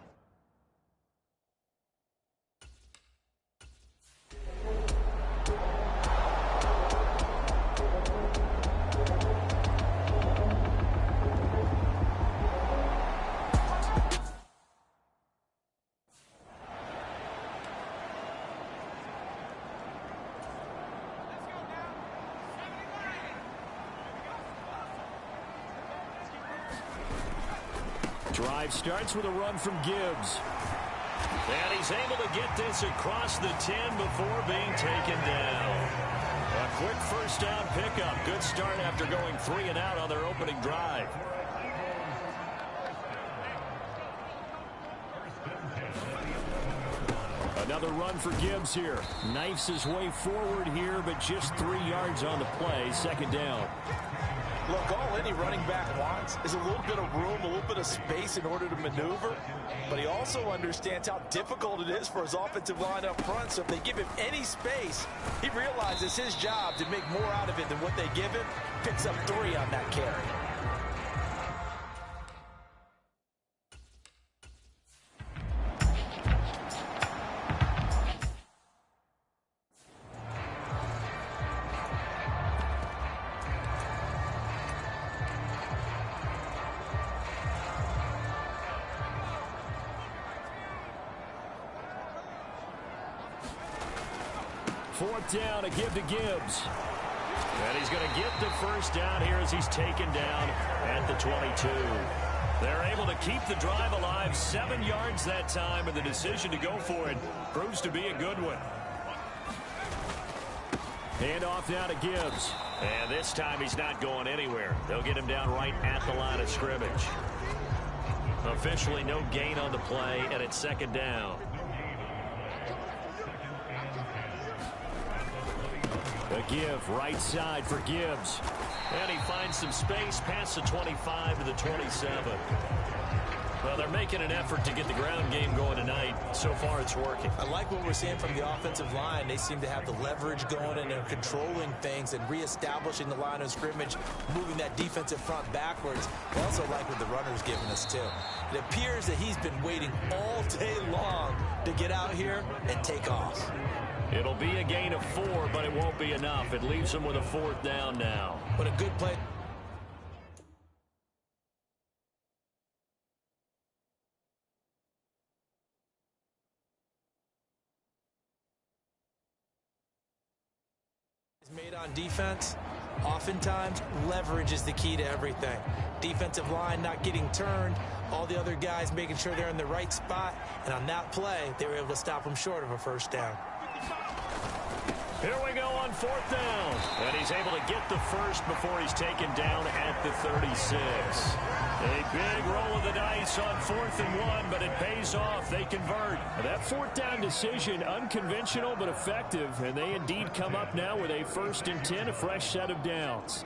Drive starts with a run from Gibbs. And he's able to get this across the 10 before being taken down. A quick first down pickup. Good start after going 3 and out on their opening drive. Another run for Gibbs here. Knifes his way forward here, but just 3 yards on the play. Second down.
Look, all any running back wants is a little bit of room, a little bit of space in order to maneuver. But he also understands how difficult it is for his offensive line up front. So if they give him any space, he realizes his job to make more out of it than what they give him. Picks up 3 on that carry.
Fourth down, a give to Gibbs. And he's going to get the first down here as he's taken down at the 22. They're able to keep the drive alive, 7 yards that time, and the decision to go for it proves to be a good one. Hand off now to Gibbs. And this time he's not going anywhere. They'll get him down right at the line of scrimmage. Officially no gain on the play, and it's second down. A give right side for Gibbs. And he finds some space past the 25 to the 27. Well, they're making an effort to get the ground game going tonight. So far, it's working.
I like what we're seeing from the offensive line. They seem to have the leverage going, and they're controlling things and reestablishing the line of scrimmage, moving that defensive front backwards. I also like what the runner's giving us, too. It appears that he's been waiting all day long to get out here and take off.
It'll be a gain of 4, but it won't be enough. It leaves him with a fourth down now.
What a good play. Made on defense. Oftentimes, leverage is the key to everything. Defensive line not getting turned. All the other guys making sure they're in the right spot. And on that play, they were able to stop them short of a first down.
Here we go on fourth down. And he's able to get the first before he's taken down at the 36. A big roll of the dice on 4th and 1, but it pays off. They convert. That fourth down decision, unconventional but effective, and they indeed come up now with a 1st and 10, a fresh set of downs.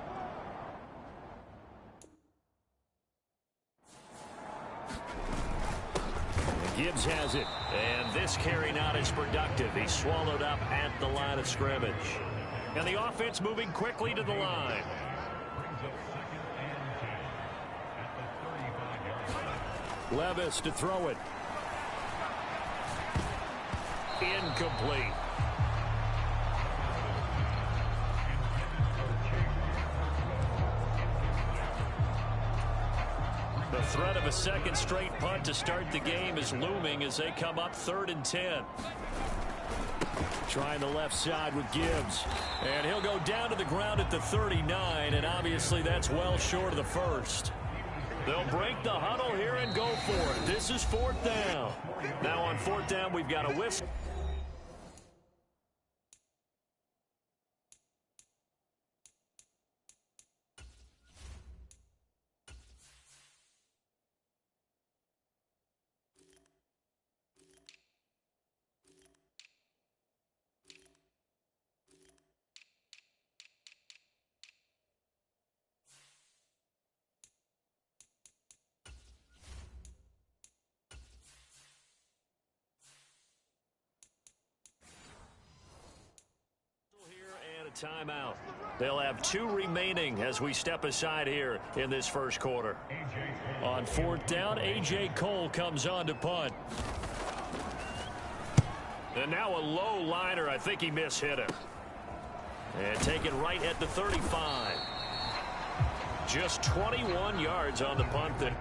Gibbs has it, and this carry not as productive. He's swallowed up at the line of scrimmage. And the offense moving quickly to the line. Levis to throw it. Incomplete. The threat of a second straight punt to start the game is looming as they come up 3rd and 10. Trying the left side with Gibbs. And he'll go down to the ground at the 39, and obviously that's well short of the first. They'll break the huddle here and go for it. This is 4th down. Now on 4th down, we've got a whistle. timeout. They'll have 2 remaining as we step aside here in this first quarter. On 4th down, A.J. Cole comes on to punt. And now a low liner. I think he mishit it. And taken right at the 35. Just 21 yards on the punt there.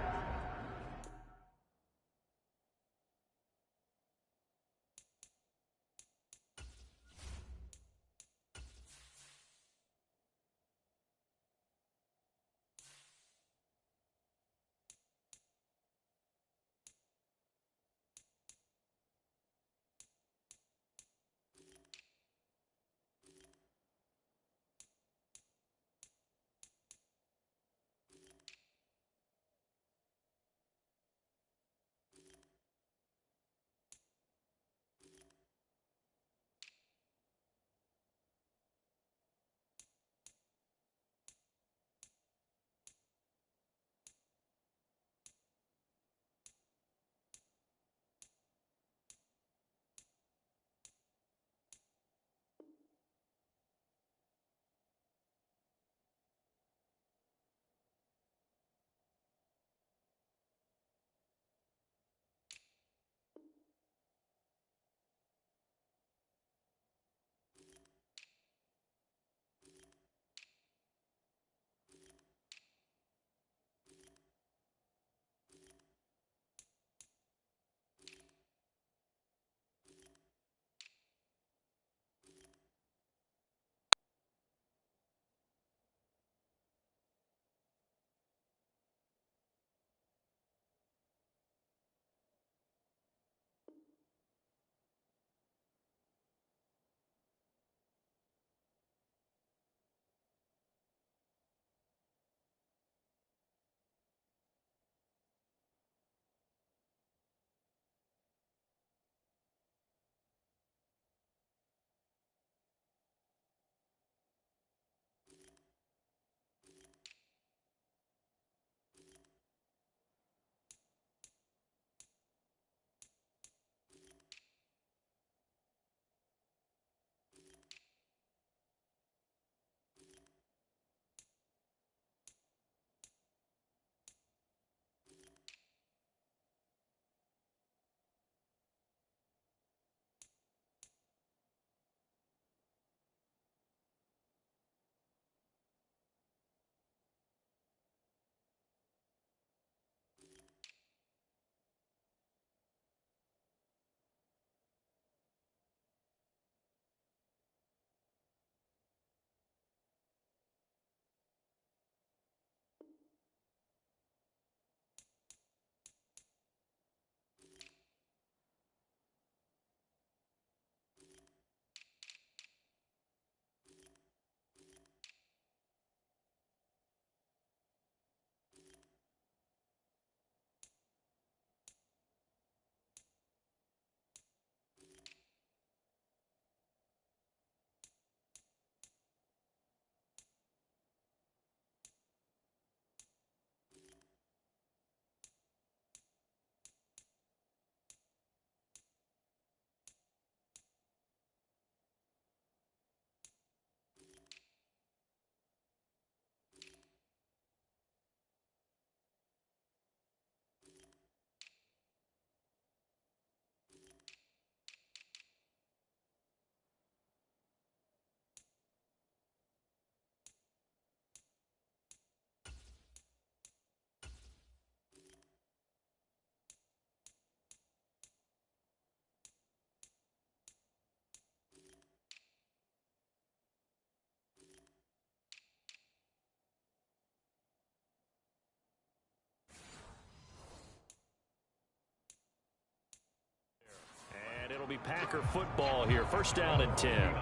It'll be Packer football here. 1st down and 10.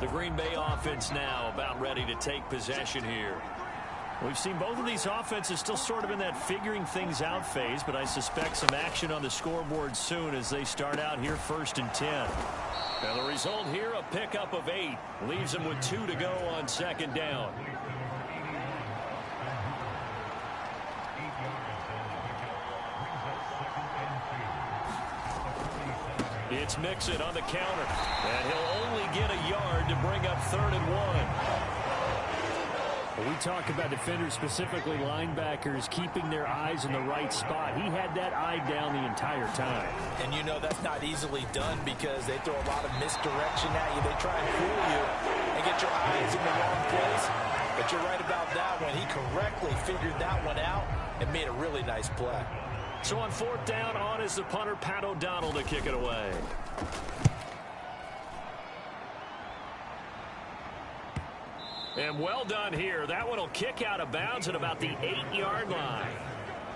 The Green Bay offense now about ready to take possession here. We've seen both of these offenses still sort of in that figuring things out phase, but I suspect some action on the scoreboard soon as they start out here 1st and 10. And the result here, a pickup of 8. Leaves them with 2 to go on 2nd down. It's Mixon on the counter, and he'll only get a yard to bring up 3rd and 1.
Well, we talk about defenders, specifically linebackers, keeping their eyes in the right spot. He had that eye down the entire time.
And you know that's not easily done because they throw a lot of misdirection at you. They try and fool you and get your eyes in the wrong place. But you're right about that one. He correctly figured that one out and made a really nice play.
So on 4th down, on is the punter, Pat O'Donnell, to kick it away. And well done here. That one will kick out of bounds at about the 8-yard line.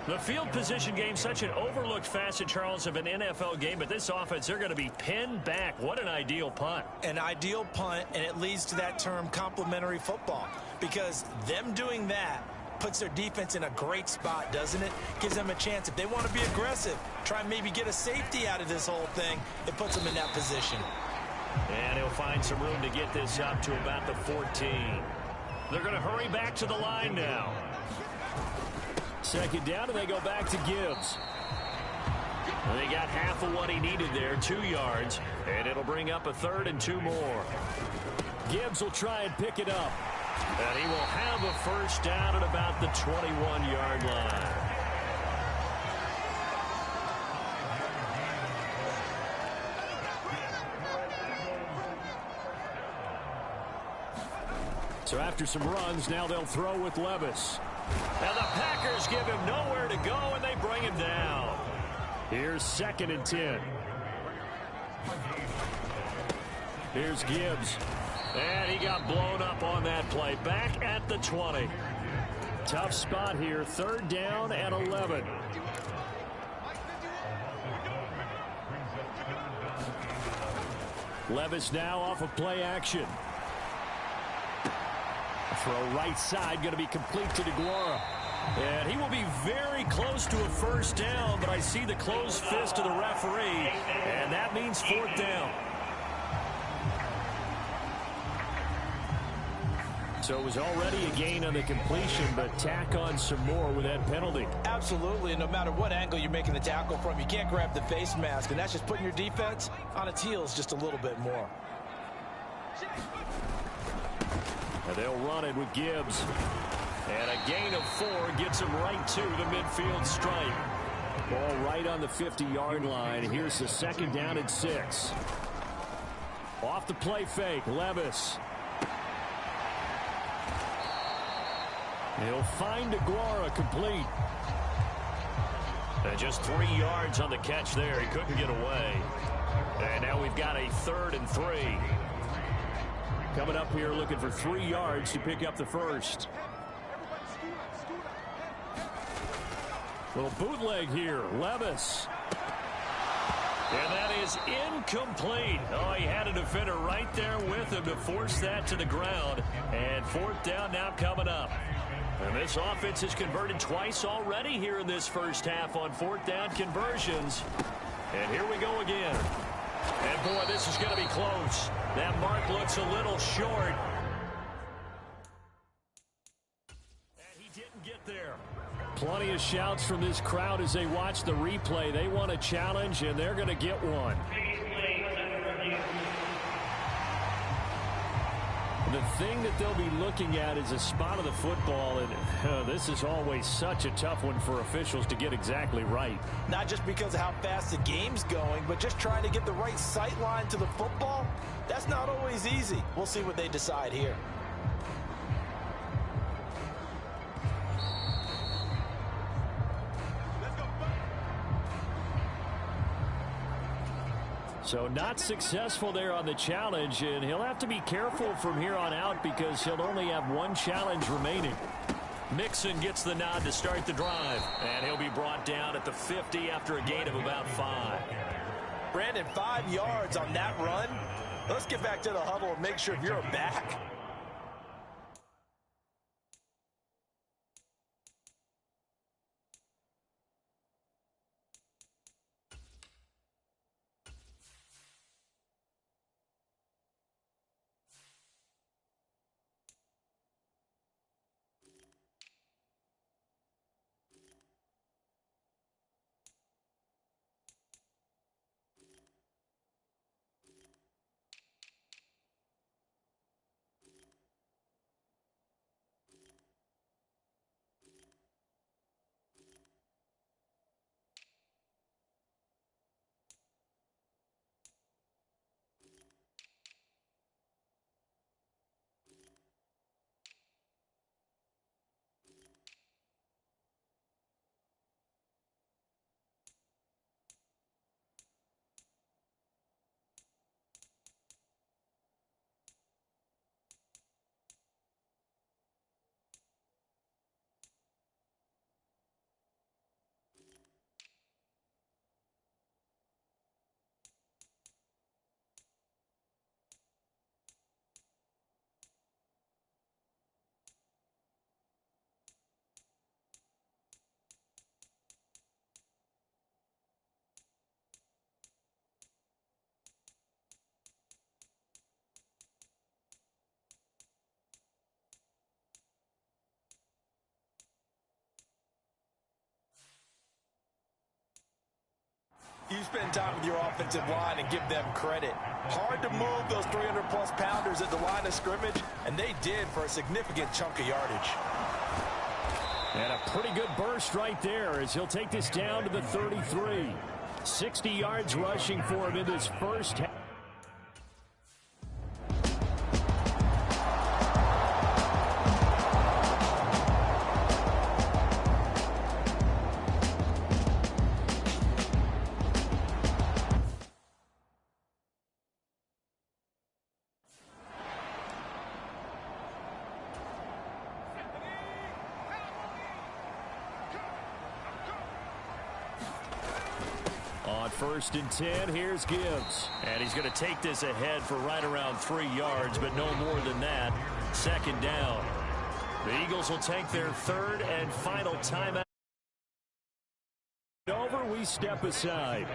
The field position game, such an overlooked facet, Charles, of an NFL game, but this offense, they're going to be pinned back. What an ideal punt.
An ideal punt, and it leads to that term complementary football, because them doing that puts their defense in a great spot, doesn't it? Gives them a chance. If they want to be aggressive, try and maybe get a safety out of this whole thing, it puts them in that position.
And he'll find some room to get this up to about the 14. They're going to hurry back to the line now.
2nd down, and they go back to Gibbs.
And they got half of what he needed there, 2 yards, and it'll bring up a 3rd and 2 more.
Gibbs will try and pick it up.
And he will have a 1st down at about the 21-yard line.
So after some runs, now they'll throw with Levis.
And the Packers give him nowhere to go, and they bring him down.
Here's 2nd and 10. Here's Gibbs.
And he got blown up on that play. Back at the 20.
Tough spot here. 3rd down and 11. Levis now off of play action. Throw right side, going to be complete to DeGuara.
And he will be very close to a 1st down, but I see the closed fist of the referee, and that means 4th down.
So it was already a gain on the completion, but tack on some more with that penalty.
Absolutely, and no matter what angle you're making the tackle from, you can't grab the face mask, and that's just putting your defense on its heels just a little bit more.
And they'll run it with Gibbs.
And a gain of 4 gets him right to the midfield stripe.
Ball right on the 50-yard line. Here's the 2nd down and 6. Off the play fake, Levis. He'll find DeGuara complete.
And just 3 yards on the catch there. He couldn't get away. And now we've got a 3rd and 3.
Coming up here looking for 3 yards to pick up the 1st. Little bootleg here. Levis.
And that is incomplete. Oh, he had a defender right there with him to force that to the ground. And 4th down now coming up. And this offense has converted twice already here in this first half on 4th down conversions. And here we go again. And boy, this is going to be close. That mark looks a little short. And he didn't get there.
Plenty of shouts from this crowd as they watch the replay. They want a challenge, and they're going to get one. The thing that they'll be looking at is a spot of the football, and this is always such a tough one for officials to get exactly right.
Not just because of how fast the game's going, but just trying to get the right sight line to the football. That's not always easy. We'll see what they decide here.
So not successful there on the challenge, and he'll have to be careful from here on out because he'll only have 1 challenge remaining.
Mixon gets the nod to start the drive, and he'll be brought down at the 50 after a gain of about 5.
Brandon, 5 yards on that run. Let's get back to the huddle and make sure you're back. You spend time with your offensive line and give them credit. Hard to move those 300-plus pounders at the line of scrimmage, and they did for a significant chunk of yardage.
And a pretty good burst right there as he'll take this down to the 33. 60 yards rushing for him in this first half. On 1st and 10, here's Gibbs. And he's going to take this ahead for right around 3 yards, but no more than that. 2nd down. The Eagles will take their 3rd and final timeout. Over, we step aside.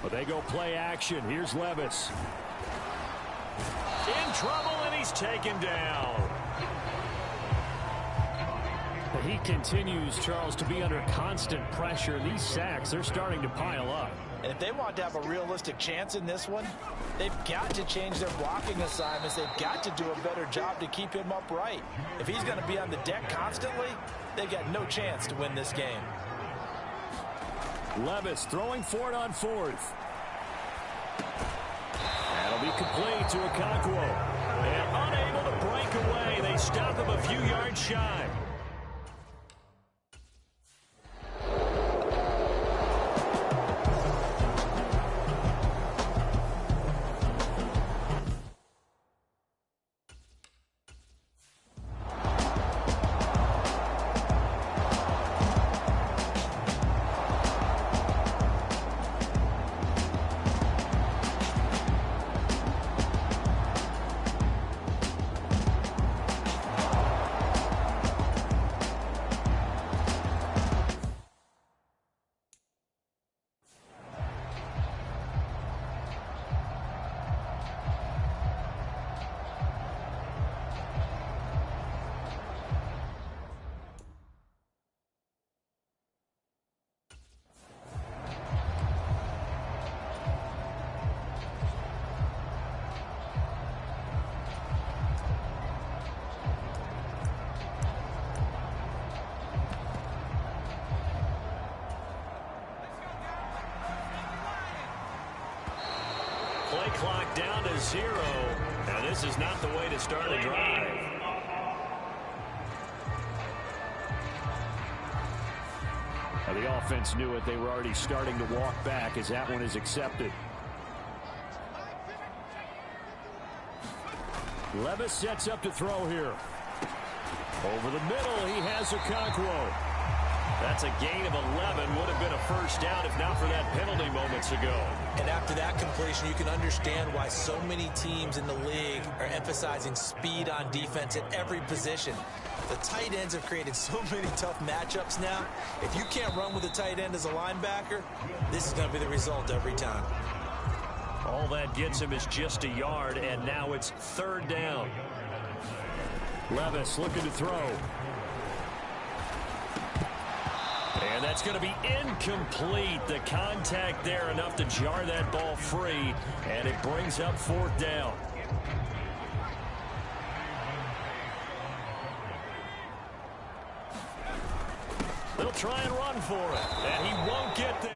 But they go play action. Here's Levis. In trouble, and he's taken down. He continues, Charles, to be under constant pressure. These sacks, they're starting to pile up.
And if they want to have a realistic chance in this one, they've got to change their blocking assignments. They've got to do a better job to keep him upright. If he's going to be on the deck constantly, they've got no chance to win this game.
Levis throwing for it on 4th. That'll be complete to Okonkwo. And unable to break away. They stop him a few yards shy. Play clock down to 0. Now this is not the way to start a drive. Now the offense knew it. They were already starting to walk back as that one is accepted. Levis sets up to throw here. Over the middle, he has Okonkwo. That's a gain of 11. Would have been a first down if not for that penalty moments ago.
And after that completion, you can understand why so many teams in the league are emphasizing speed on defense at every position. The tight ends have created so many tough matchups now. If you can't run with a tight end as a linebacker, this is going to be the result every time.
All that gets him is just a yard, and now it's 3rd down. Levis looking to throw. And that's going to be incomplete. The contact there enough to jar that ball free, and it brings up 4th down. They'll try and run for it, and he won't get there.